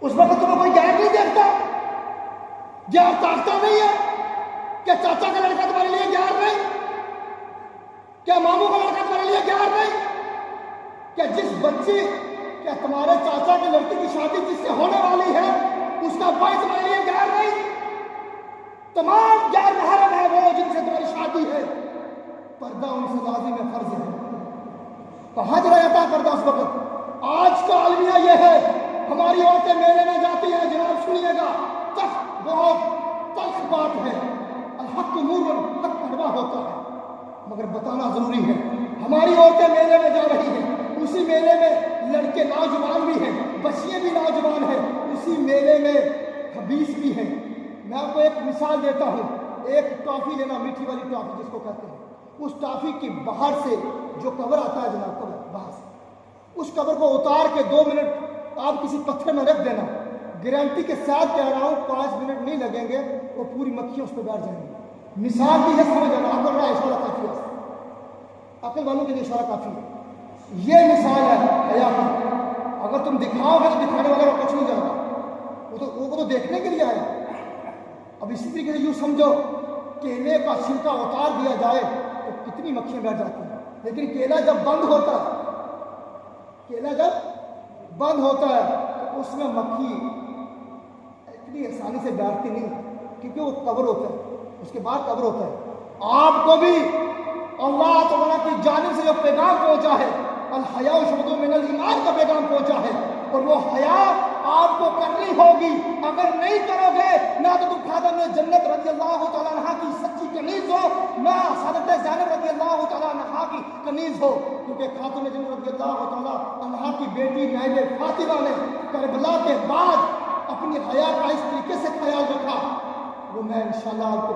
اس وقت تمہیں کوئی غیر نہیں دیکھتا، غیر تاکتا نہیں ہے کہ چاچا کا لڑکا تمہارے لیے غیر نہیں، کیا ماموں کا لڑکا تمہارے لیے غیر نہیں، کیا جس بچی کیا تمہارے چاچا کی لڑکی کی شادی جس سے ہونے والی ہے اس کا بھائی تمہارے لیے غیر نہیں؟ تمام غیر محرم ہے وہ جن سے تمہاری شادی ہے، پردہ ان سے لازم ہے، فرض ہے۔ کہاں چلا جاتا ہے پردہ اس وقت؟ آج کا المیہ یہ ہے، ہماری عورتیں میلے میں جاتی ہیں، جناب سنیے گا، بہت تلخ بات ہے، الحق نور، حق کڑوا ہوتا ہے، مگر بتانا ضروری ہے۔ ہماری عورتیں میلے میں جا رہی ہیں، اسی میلے میں لڑکے نوجوان بھی ہیں، بچیاں بھی نوجوان ہیں، اسی میلے میں خبیث بھی ہیں۔ میں آپ کو ایک مثال دیتا ہوں، ایک ٹافی لینا، میٹھی والی ٹافی جس کو کہتے ہیں، اس ٹافی کی باہر سے جو کور آتا ہے جناب، کور باہر سے، اس کور کو اتار کے 2 منٹ آپ کسی پتھر میں رکھ دینا، گارنٹی کے ساتھ کہہ رہا ہوں 5 منٹ نہیں لگیں گے، وہ پوری مکھیاں اس پہ بیٹھ جائیں گی۔ مثال بھی ہے، سمجھ جانا، عقل رہا اشارہ کافی ہے، عقل والوں کے لیے اشارہ کافی ہے۔ یہ مثال ہے حیا کی۔ اگر تم تم دکھاؤ گے تو دکھانے والا کچھ نہیں جاتا، وہ تو دیکھنے کے لیے آیا۔ اب اسی طریقے سے یوں سمجھو کیلے کا چھلکا اتار دیا جائے تو کتنی مکھیاں بیٹھ جاتی ہیں، لیکن کیلا جب بند ہوتا ہے، کیلا جب بند ہوتا ہے تو اس میں مکھی اتنی آسانی سے بیٹھتی نہیں، کیونکہ وہ قبر ہوتا ہے، اس کے بعد قبر ہوتا ہے۔ آپ کو بھی اللہ تعالیٰ کی جانب سے جو پیغام پہنچا ہے، الحیاء شعبۃ من الایمان کا پیغام پہنچا ہے، اور وہ حیا آپ کو کرنی ہوگی۔ اگر نہیں کرو گے نہ تو تم خاتم جنت رضی اللہ تعالیٰ عنہ کی سچی کنیز ہو، نہ حضرت زینب رضی اللہ تعالیٰ عنہ کی کنیز ہو، کیونکہ خاتم جنت رضی اللہ تعالیٰ عنہ کی بیٹی نائب فاطمہ نے کربلا کے بعد اپنی حیا کا اس طریقے سے خیال رکھا، وہ میں انشاءاللہ آپ کو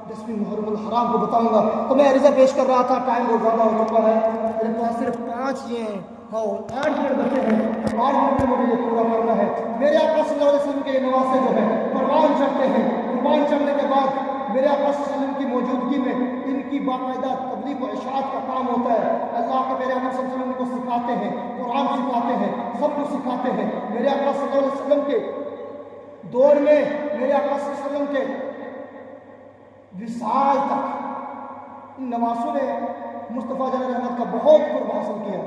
10ویں محرم الحرام کو بتاؤں گا۔ تو میں عرضہ پیش کر رہا تھا، ٹائم بہت زیادہ ہو چکا ہے، میرے پاس صرف 5 یہ ہیں، 8 منٹ بچے ہیں، 8 منٹ میں مجھے یہ پورا کرنا ہے۔ میرے آقا صلی اللہ علیہ وسلم کے یہ نواسے جو ہیں پروان چڑھتے ہیں، پروان چڑھنے کے بعد میرے آقا صلی اللہ علیہ وسلم کی موجودگی میں ان کی باقاعدہ تبلیغ و اشاعت کا کام ہوتا ہے۔ اللہ کے پیارے محمد صلی اللہ علیہ وسلم کو سکھاتے ہیں، قرآن سکھاتے ہیں، سب کو سکھاتے ہیں۔ میرے آقا صلی اللہ علیہ وسلم کے دور میں، میرے آقا صلی اللہ علیہ وسلم کے وصال تک ان نواسوں نے مصطفیٰ جان رحمت کا بہت قرب حاصل کیا،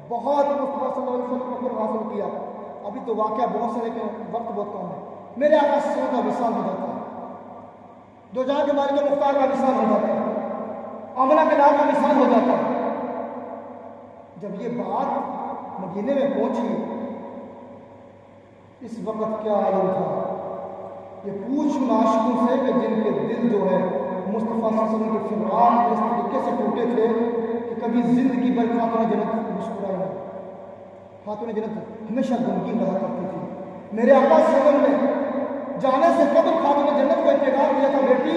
بہت مصطفیٰ صلی اللہ علیہ وسلم کا قرب حاصل کیا۔ ابھی تو واقعہ بہت سے، لیکن وقت بہت کم ہے۔ میرے آقا صلی اللہ علیہ وسلم کا وصال ہو جاتا ہے، دو جہاں کے مالک مختار کا وصال ہو جاتا ہے، آمنہ کے لال کا وصال ہو جاتا ہے۔ جب یہ بات مدینے میں پہنچی، اس وقت کیا عالم تھا، یہ پوچھ عاشقوں سے کہ جن کے دل جو ہے مصطفیٰ صلی اللہ علیہ وسلم کے فرمان اس طریقے سے ٹوٹے تھے کہ کبھی زندگی بھر خاتون جنت مسکرائے نہیں، خاتون جنت ہمیشہ غمگین رہا کرتی تھی۔ میرے آقا صلی اللہ علیہ وسلم نے جانے سے قبل خاتون جنت کو انتخاب دیا تھا، بیٹی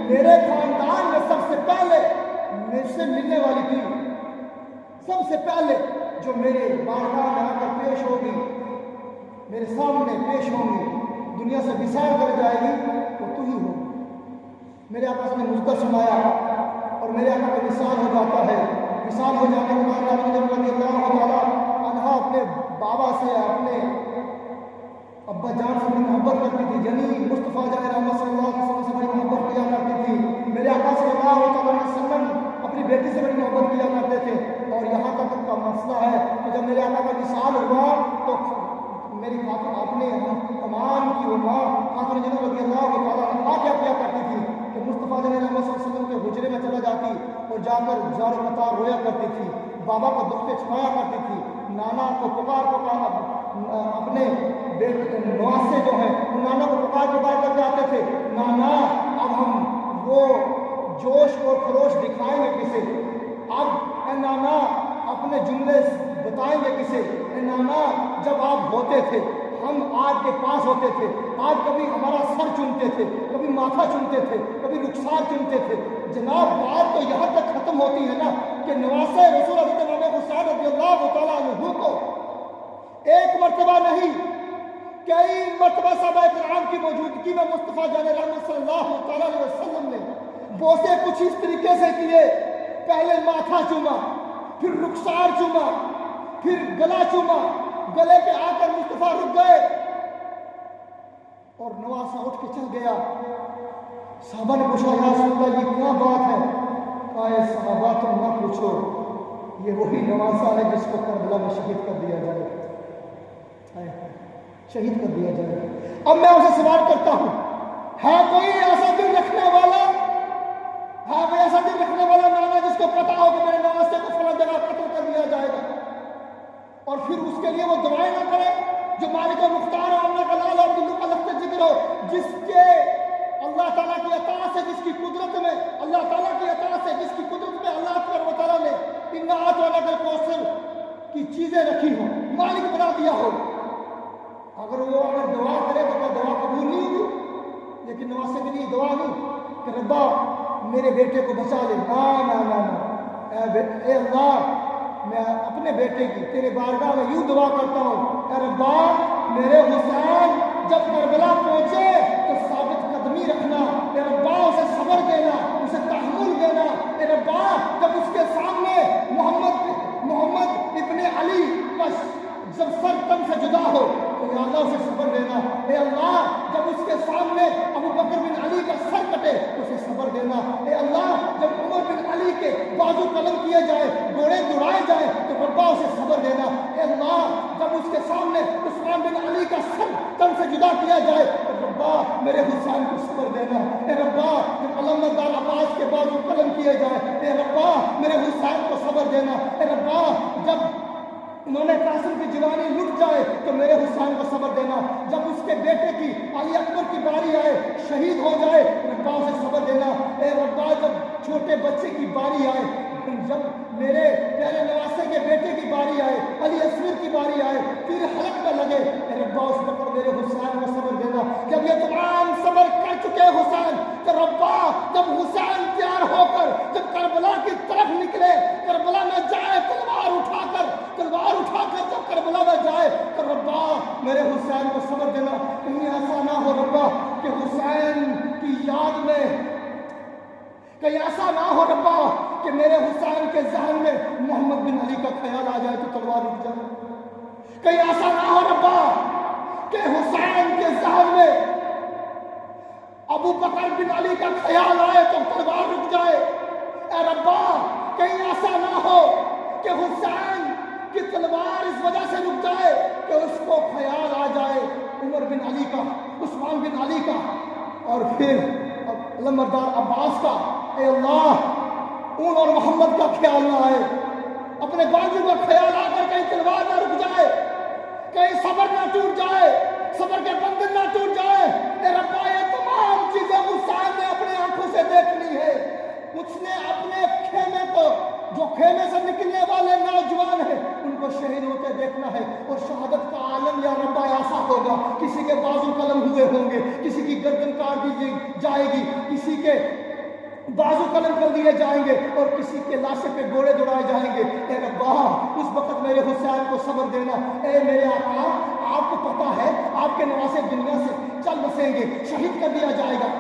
میرے خاندان میں سب سے پہلے مجھ سے ملنے والی تھی، سب سے پہلے جو میرے بارگاہ میں آ کر پیش ہوگی، میرے سامنے پیش ہوں گی، دنیا سے وصال کر جائے گی، وہ تو ہی ہو۔ میرے آقا نے مجھ پر سنایا اور میرے آقا کا وصال ہو جاتا ہے۔ وصال ہو جانے کے بعد رضی اللہ تعالیٰ عنہ اپنے بابا سے، اپنے ابا جان سے بڑی محبت کرتی تھی، یعنی مصطفیٰ جان رحمت صلی اللہ علیہ وسلم سے بڑی محبت کیا کرتی تھی۔ میرے آقا صلی اللہ علیہ وسلم اپنی بیٹی سے بڑی محبت کیا کرتے تھے، اور یہاں تک کا مسئلہ ہے کہ جب میرے آقا کا وصال ہوا تو میری خاتون اپنے ہم تمام کی ماں خاتون جنت رضی اللہ تعالیٰ عنہ کیا کرتی تھی کہ مصطفیٰ جان رحمت صلی اللہ علیہ وسلم کے حجرے میں چلا جاتی اور جا کر زار و قطار رویا کرتی تھی، بابا کو دکھ پہ چھپایا کرتی تھی، نانا کو پکار اپنے نواسے جو ہیں نانا کو پکار کر کے آتے تھے، نانا اب ہم وہ جوش اور خروش دکھائیں گے کسے، اب اے نانا اپنے جملے بتائیں گے کسے، اے نانا جب آپ ہوتے تھے ہم آپ کے پاس ہوتے تھے، آپ کبھی ہمارا سر چنتے تھے، کبھی ماتھا چنتے تھے، کبھی رخسار چنتے تھے۔ جناب بات تو یہاں تک ختم ہوتی ہے نا کہ نواسے رسول حضرت امام حسین رضی اللہ تعالیٰ عنہ کو ایک مرتبہ نہیں کئی مرتبہ صحابہ کرام کی موجودگی میں مصطفیٰ جان رحمت صلی اللہ تعالیٰ علیہ وسلم نے بوسے کچھ اس طریقے سے کیے، پہلے ماتھا چوما، پھر رخسار چوما، پھر گلا چوما، گلے پہ آ کر مصطفیٰ رک گئے اور نواسا اٹھ کے چل گیا۔ صحابہ نے پوچھا یا رسول اللہ یہ کیا بات ہے؟ کہا صحابہ تم نہ پوچھو، یہ وہی نواسا ہے جس کو کربلا میں شہید کر دیا جائے، شہید کر دیا جائے۔ اب میں اسے سوال کرتا ہوں، ہے کوئی ایسا دل رکھنے والا، ہے کوئی ایسا دل رکھنے والا نانا جس کو پتا ہو کہ میرے نواسے کو فلاں جگہ قتل کر دیا جائے گا، اور پھر اس کے لیے وہ دعائیں نہ کرے جو مالک مختار اور اللہ کا لال عبداللہ کا لفظ ذکر ہو، جس کے اللہ تعالیٰ کی عطا سے، جس کی قدرت میں اللہ تعالیٰ کی عطا سے، جس کی قدرت میں اللہ تعالیٰ نے ان آیات کوثر کی چیزیں رکھی ہوں، مالک بنا دیا ہو، اگر وہ دعا کرے تو وہ دعا قبول نہیں ہوگی۔ لیکن نواسے کے لیے دعا نہیں کہ ربا میرے بیٹے کو بچا لے، نا اے اللہ میں اپنے بیٹے کی تیرے بارگاہ میں یوں دعا کرتا ہوں، اے ربا میرے حسین جب کربلا پہنچے تو ثابت قدمی رکھنا، اے ربا اسے صبر دینا، اسے تحمل دینا، اے ربا جب اس کے سامنے محمد ابن علی کا جب سر تن سے جدا ہو تو یا اللہ اسے صبر دینا. اے اللہ جب اس کے سامنے ابو بکر بن علی کا سر کٹے تو اسے صبر دینا. اے اللہ جب عمر بن علی کے بازو قلم کیے جائے, گھوڑے دوڑائے جائے تو ربا اسے صبر دینا. اے اللہ جب اس کے سامنے عثمان بن علی کا سر تن سے جدا کیا جائے تو ربا میرے حسین کو صبر دینا. اے ربا جب علامتدار عباس کے بازو قلم کیے جائے, اے ربا میرے حسین کو صبر دینا. اے ربا جب انہوں نے قاسم کی جوانی لٹ جائے تو میرے حسین کو صبر دینا. جب اس کے بیٹے کی علی اکبر کی باری آئے, شہید ہو جائے, ربا اسے صبر دینا. اے ربا جب چھوٹے بچے کی باری آئے, جب میرے پیارے نواسے کے بیٹے کی باری آئے, علی اصغر کی باری آئے, تیر حلق میں لگے, اے ربا اس وقت میرے حسین کو صبر دینا. جب یہ تمام صبر کر چکے حسین تو ربا جب حسین تیار ہو کر جب کربلا کی طرف نکلے, کربلا میں جائے تلوار اٹھا کر جب کربلا میں جائے تو ربا میرے حسین کو صبر دینا. کہیں ایسا نہ ہو ربا کہ حسین کی یاد میں, کہیں ایسا نہ ہو ربا کہ میرے حسین کے ذہن میں محمد بن علی کا خیال آ جائے تو تلوار اٹھ جائے. کہیں ایسا نہ ہو ربا کہ حسین کے ذہن میں ابو بکر بن علی کا خیال آئے تو تلوار رک جائے. اے ربا کہیں ایسا نہ ہو کہ حسین کی تلوار اس وجہ سے رک جائے کہ اس کو خیال آ جائے عمر بن علی کا, عثمان بن علی کا, اور پھر علامتدار عباس کا. اے اللہ ان اور محمد کا خیال نہ آئے, اپنے بازو کا خیال آ کر کہیں تلوار نہ رک جائے, کہیں صبر نہ ٹوٹ جائے, صبر کے بندن نہ ٹوٹ جائے. اے ربا یہ تمام چیزیں حسین نے اپنی آنکھوں سے دیکھ لی ہے. اس نے اپنے خیمے کو, جو خیمے سے نکلنے والے نوجوان ہیں ان کو شہید ہوتے دیکھنا ہے, اور شہادت کا عالم یا ربا ایسا ہوگا, کسی کے بازو قلم ہوئے ہوں گے, کسی کی گردن کاٹ دی جائے گی, کسی کے بازو قلم کر دیے جائیں گے, اور کسی کے لاشے پہ گھوڑے دوڑائے جائیں گے. اے ربا اس وقت میرے حسین کو صبر دینا. اے میرے آقا آپ کو پتا ہے آپ کے نواسے دنیا سے چل بسیں گے, شہید کر دیا جائے گا,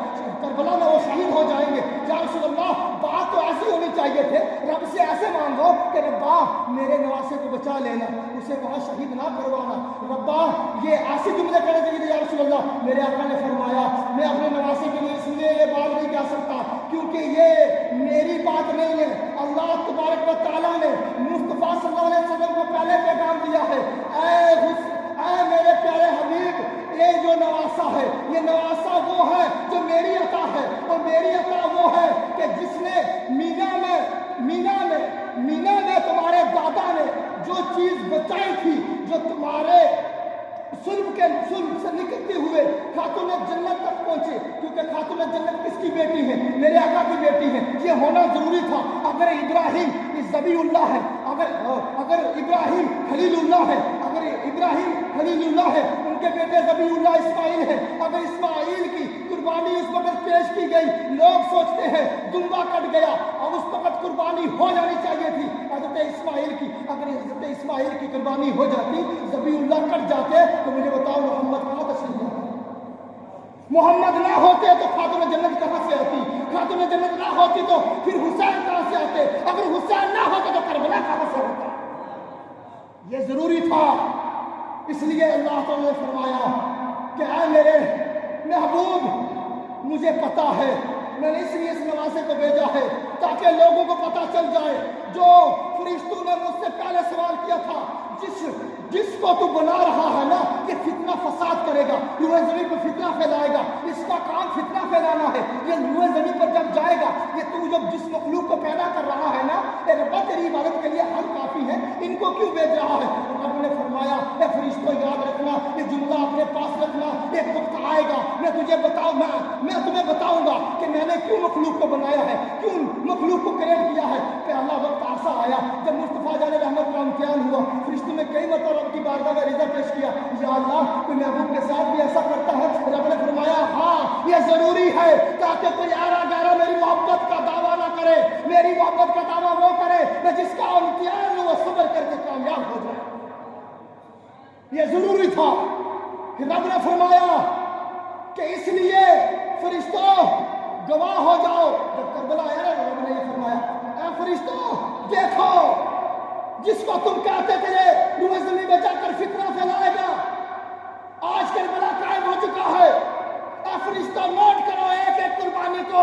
کربلا میں وہ شہید ہو جائیں گے. یا رسول اللہ بات تو ایسی ہونی چاہیے تھے, رب سے ایسے مانگو کہ ربا میرے نواسے کو بچا لینا, اسے وہاں شہید نہ کروانا. ربا یہ ایسے جملے کہنے چاہیے تھے. یا رسول اللہ میرے آقا نے فرمایا میں اپنے نواسے کے لیے اس لیے یہ بات نہیں کہہ سکتا کیونکہ یہ میری بات نہیں ہے, اللہ تبارک و تعالیٰ نے مصطفیٰ صلی اللہ علیہ وسلم کو پہلے پیغام دیا ہے. اے میرے پیارے حبیب, یہ جو نواسا ہے یہ نواسا وہ ہے جو میری عطا ہے, اور میری عطا وہ ہے کہ جس نے مینا میں تمہارے دادا نے جو چیز بچائی تھی, جو تمہارے سلب سے نکلتے ہوئے خاتون جنت تک پہنچے, کیونکہ خاتون جنت کس کی بیٹی ہے؟ میرے آقا کی بیٹی ہے. یہ ہونا ضروری تھا. اگر ابراہیم ذبیح اللہ ہے, اگر ابراہیم خلیل اللہ ہے, اگر ابراہیم خلیل اللہ ہے, ان کے بیٹے ذبیح اللہ اسماعیل ہے, اگر اسماعیل کی قربانی اس وقت پیش کی گئی, لوگ سوچتے ہیں دمبا کٹ گیا, اور اس وقت قربانی ہو جانی چاہیے تھی حضرت اسماعیل کی. اگر حضرت اسماعیل کی قربانی ہو جاتی, ذبیح اللہ کٹ جاتے, تو مجھے بتاؤ محمد کہاں تشریف لاتے؟ محمد نہ ہوتے تو خاتون جنت کہاں سے آتی؟ خاتون جنت نہ ہوتی تو پھر حسین کہاں سے آتے؟ اگر حسین نہ ہوتے تو کربلا کہاں سے ہوتا؟ یہ ضروری تھا. اس لیے اللہ تعالیٰ نے فرمایا کہ اے میرے محبوب مجھے پتا ہے, میں نے اس لیے اس نواسے کو بھیجا ہے تاکہ لوگوں کو پتا چل جائے. جو فرشتوں نے مجھ سے پہلے سوال کیا تھا, جس کو تو بنا رہا ہے نا یہ فتنہ فساد کرے گا, روئے زمین پر فتنہ پھیلائے گا, اس کا کام فتنہ پھیلانا ہے. یہ روئے زمین پر جب جائے گا, یہ تو جب جس مخلوق کو پیدا کر رہا ہے نا, اے ربا تیری عبادت کے لیے ہم کافی ہیں, ان کو کیوں بھیج رہا ہے؟ رب نے فرمایا اے فرشتوں یاد رکھنا, یہ جملہ اپنے پاس رکھنا, ایک وقت آئے گا میں تمہیں بتاؤں گا کہ میں نے کیوں مخلوق کو بنایا ہے, کیوں مخلوق کو کریٹ کیا ہے. پہلا وقت ایسا آیا جب مصطفیٰ جان رحمت کا امتحان ہوا, فرشتوں نے کئی مرتبہ رب کی بارگاہ میں رضا پیش کیا, یا اللہ کوئی محبوب کے ساتھ بھی ایسا کرتا ہے؟ رب نے فرمایا ہاں یہ ضروری ہے تاکہ کوئی ایرا گیرا میری محبت کا دعویٰ نہ کرے. میری محبت کا دعویٰ وہ کرے میں جس کا امتحان وہ صبر کر کے کامیاب ہو جائے. یہ ضروری تھا. رب نے فرمایا کہ اس لیے فرشتوں گواہ ہو جاؤ. جب کربلا آیا نا, رب نے یہ فرمایا اے فرشتوں دیکھو جس کو تم کہتے تھے روئے زمین میں جا کر فتنہ پھیلائے گا، آج کربلا قائم ہو چکا ہے۔ اے فرشتوں نوٹ کرو ایک ایک قربانی کو،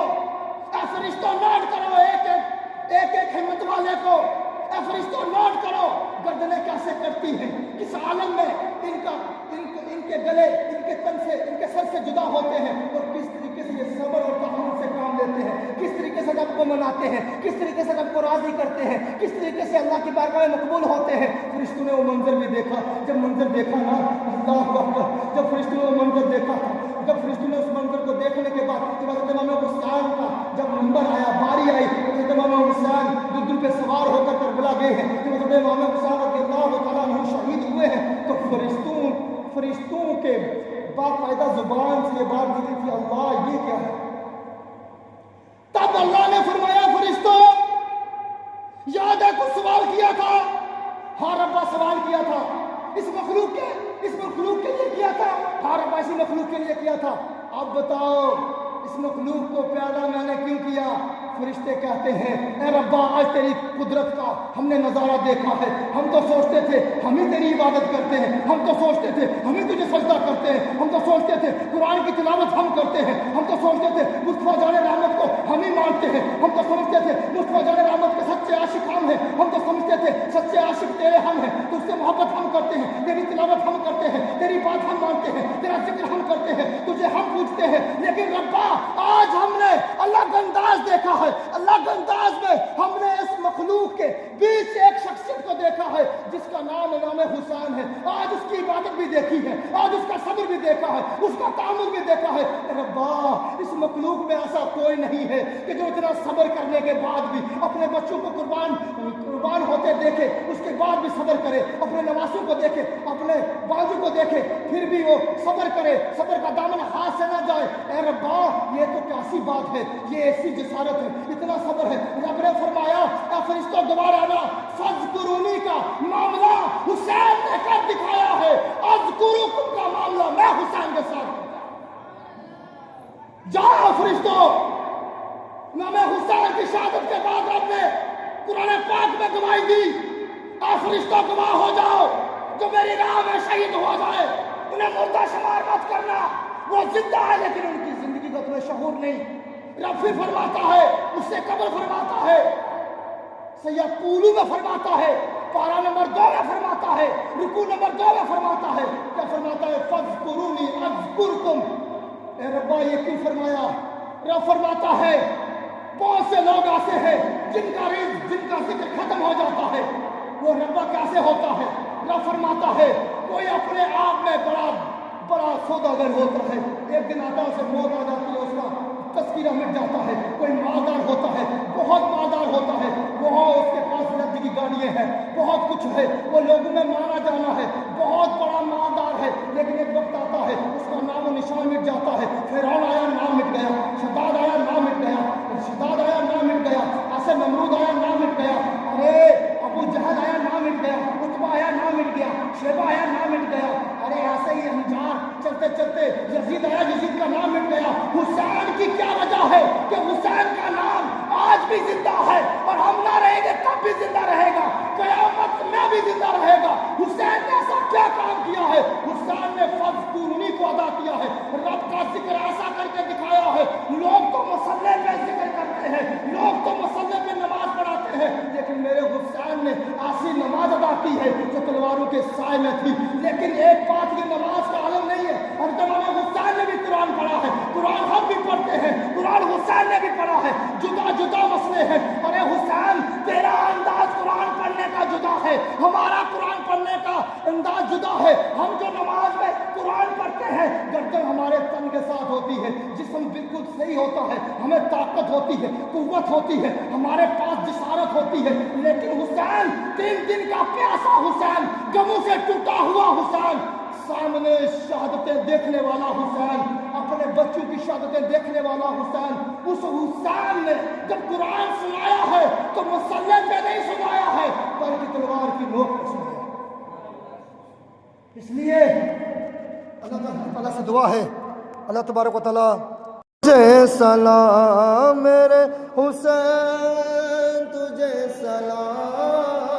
اے فرشتوں نوٹ کرو ایک ایک ہمت والے کو، اے فرشتوں نوٹ کرو گردنیں کیسے کرتی ہیں، کس عالم میں ان کے گلے ان کے تن سے ان کے سر سے جدا ہوتے ہیں، اور کس طریقے سے یہ صبر اور تحمل سے کام لیتے ہیں، کس طریقے سے رب کو مناتے ہیں، کس طریقے سے رب کو راضی کرتے ہیں، کس طریقے سے اللہ کی بارگاہ میں مقبول ہوتے ہیں۔ فرشتوں نے وہ منظر بھی دیکھا، جب منظر دیکھا نا، اللہ اکبر، جب فرشتوں نے وہ منظر دیکھا تھا، جب فرشتوں نے اس منظر کو دیکھنے کے بعد جب حضرت امام حسین کا جب نمبر آیا، باری آئی، حضرت امام حسین جو پہ سوار ہو کر کربلا گئے ہیں، جب حضرت امام حسین رضی اللہ تعالیٰ عنہ شہید ہوئے ہیں، تو فرشتوں کے باقاعدہ زبان سے یہ بات نکلی تھی، اللہ یہ کیا ہے؟ تب اللہ نے فرمایا فرشتوں یاد ہے کچھ سوال کیا تھا؟ ہاں ربا سوال کیا تھا، اس مخلوق کے لیے کیا تھا، ہاں ربا اسی مخلوق کے لیے کیا تھا، اب بتاؤ اس مخلوق کو پیدا میں نے کیوں کیا؟ فرشتے کہتے ہیں اے ربا آج تیری قدرت کا ہم نے نظارہ دیکھا ہے، ہم تو سوچتے تھے ہم ہی تیری عبادت کرتے ہیں، ہم تو سوچتے تھے ہم ہی تجھے سجدہ کرتے ہیں، ہم تو سوچتے تھے قرآن کی تلاوت ہم کرتے ہیں، ہم تو سوچتے تھے مصطفیٰ جان رحمت کو ہم ہی مانتے ہیں، ہم تو سمجھتے تھے مصطفیٰ جان رحمت کے سچے عاشق ہم ہیں، ہم تو سمجھتے تھے سچے عاشق تیرے ہم ہیں، تجھ سے محبت ہم کرتے ہیں، تیری تلاوت ہم کرتے ہیں، تیری بات ہم مانتے ہیں، تیرا ذکر ہم کرتے ہیں، تجھے ہم پوچھتے ہیں، لیکن ربا آج ہم نے اللہ کا انداز دیکھا ہے، اللہ کے انداز میں ہم نے اس مخلوق کے بیچ ایک شخصیت کو دیکھا ہے جس کا نام حسین ہے، آج اس کی عبادت بھی دیکھی ہے، آج اس کا صبر بھی دیکھا ہے، اس کا تعامل بھی دیکھا ہے۔ ربا اس مخلوق میں ایسا کوئی نہیں ہے کہ جو اتنا صبر کرنے کے بعد بھی اپنے بچوں کو قربان ہوتے دیکھے، اس کے بعد بھی صبر کرے، اپنے نواسوں کو دیکھے، اپنے بازو کو دیکھے، پھر بھی وہ صبر کرے، صبر کا دامن ہاتھ سے نہ جائے۔ اے ربا یہ تو کیسی بات ہے، یہ ایسی جسارت ہے، اتنا صبر ہے۔ رب نے فرمایا اے فرشتوں دوبارہ آنا، فذکرونی کا معاملہ حسین نے کر دکھایا ہے، اذکرکم کا معاملہ میں حسین کے ساتھ ہوں۔ جاؤ فرشتوں، امام حسین کی شہادت کے بعد رب نے قرآن پاک میں گواہی دی، اے فرشتوں گواہ ہو جاؤ، جو میری راہ میں شہید ہو جائے انہیں مردہ شمار مت کرنا، وہ زندہ ہے لیکن ان کی زندگی کا تمہیں شعور نہیں۔ رب پھر فرماتا ہے، اس سے قبل فرماتا ہے، سیقولو میں فرماتا ہے، پارہ نمبر 2 میں فرماتا ہے، رکوع نمبر 2 میں فرماتا ہے، کیا فرماتا ہے؟ فذکرونی اذکرکم۔ اے ربا یہ کیوں فرمایا؟ رب فرماتا ہے بہت سے لوگ ایسے ہیں جن کا ذکر ختم ہو جاتا ہے، وہ ربا کیسے ہوتا ہے؟ رب فرماتا ہے کوئی اپنے آپ میں بڑا سوداگر ہوتا ہے، ایک دن آتا ہے اسے موت آ جاتی ہے، اس کا تذکرہ مٹ جاتا ہے۔ کوئی مالدار ہوتا ہے، بہت مالدار ہوتا ہے، وہ اس کے پاس لگتی کی گاڑیاں ہیں، بہت کچھ ہے، وہ لوگوں میں مانا جانا ہے، بہت بڑا مالدار ہے، لیکن ایک وقت آتا ہے اس کا نام و نشان مٹ جاتا ہے۔ فرعون آیا نام مٹ گیا، شداد آیا نام مٹ گیا، شداد آیا نام مٹ گیا، ایسے نمرود آیا نام مٹ گیا، ارے ابو جہل آیا نام مٹ گیا، عتبہ آیا نام مٹ گیا، شیبہ آیا نام مٹ گیا، ارے ایسے ہی انجان چلتے چلتے یزید آیا، یزید کا نام مٹ گیا۔ حسین کی کیا وجہ ہے کہ حسین کا نام آج بھی زندہ ہے، اور ہم نہ رہیں گے تب بھی زندہ رہے گا، قیامت میں بھی زندہ رہے گا۔ حسین نے ایسا کیا کام کیا ہے؟ حسین نے فذکرونی کو ادا کیا ہے، رب کا ذکر ایسا کر کے دکھایا ہے۔ لوگ تو مصلی پہ ذکر کرتے ہیں، لوگ تو مصلی پہ نماز پڑھاتے ہیں، لیکن میرے حسین نے ایسی نماز ادا کی ہے جو تلواروں کے سائے میں تھی۔ لیکن ایک بات یہ نماز کا عالم نہیں ہے، حضرت امام حسین نے بھی قرآن پڑھا ہے، قرآن ہم بھی پڑھتے ہیں، قرآن حسین نے بھی پڑھا ہے، جدا جدا مسئلے ہیں۔ ارے حسین تیرا انداز قرآن پڑھنے کا جدا ہے، ہمارا قرآن پڑھنے کا انداز جدا ہے۔ ہم جو نماز میں قرآن پڑھتے ہیں گردن ہمارے تن کے ساتھ ہوتی ہے، جسم بالکل صحیح ہوتا ہے، ہمیں طاقت ہوتی ہے، قوت ہوتی ہے، ہمارے پاس جسارت ہوتی ہے، لیکن حسین 3 دن کا پیاسا حسین، غموں سے ٹوٹا ہوا حسین، سامنے شہادتیں دیکھنے والا حسین، اپنے بچوں کی شہادتیں دیکھنے والا حسین، اس حسین نے جب قرآن سنایا ہے تو مصلی پہ نہیں سنایا ہے بلکہ تلوار کی نوک پہ سنایا۔ اس لیے اللہ تعالیٰ سے دعا ہے، اللہ تبارک و تعالیٰ تجھے سلام میرے حسین، تجھے سلام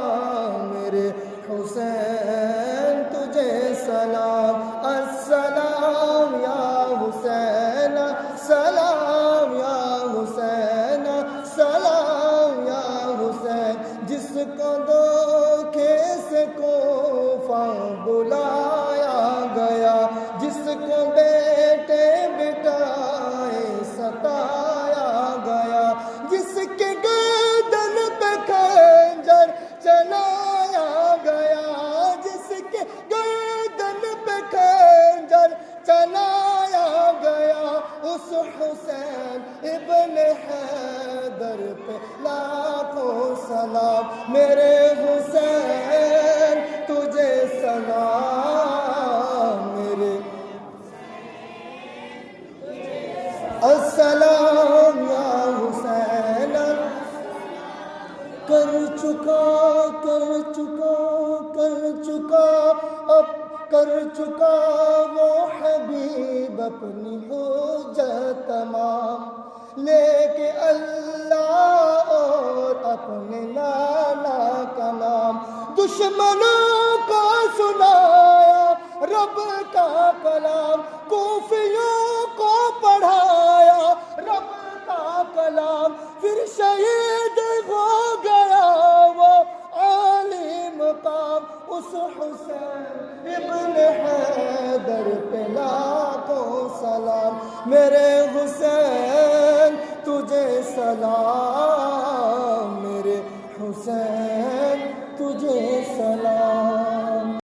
حسین تجھے سلام، السلام یا حسین، سلام یا حسین، سلام یا حسین۔ جس کو دھوکے سے کوفہ بلایا گیا، جس کو بیٹے بٹائے ستایا گیا، جس کے گردن پہ خنجر چلایا گیا، جس کے گردن پہ خنجر چلایا گیا، اس حسین ابن حیدر پہ لاکھوں سلام، میرے حسین تجھے سلام، میرے السلام یا حسین۔ کر چکا اب کر چکا وہ حبیب اپنی حجت تمام، لے کے اللہ اور اپنے لالا کا نام، دشمنوں کو سنایا رب کا کلام، کوفیوں کو پڑھایا رب کا کلام، پھر شہید ہو گیا وہ عالی مقام، اس حسین ابن حیدر پہ لاکھوں سلام، میرے حسین تجھے سلام، میرے حسین تجھے سلام۔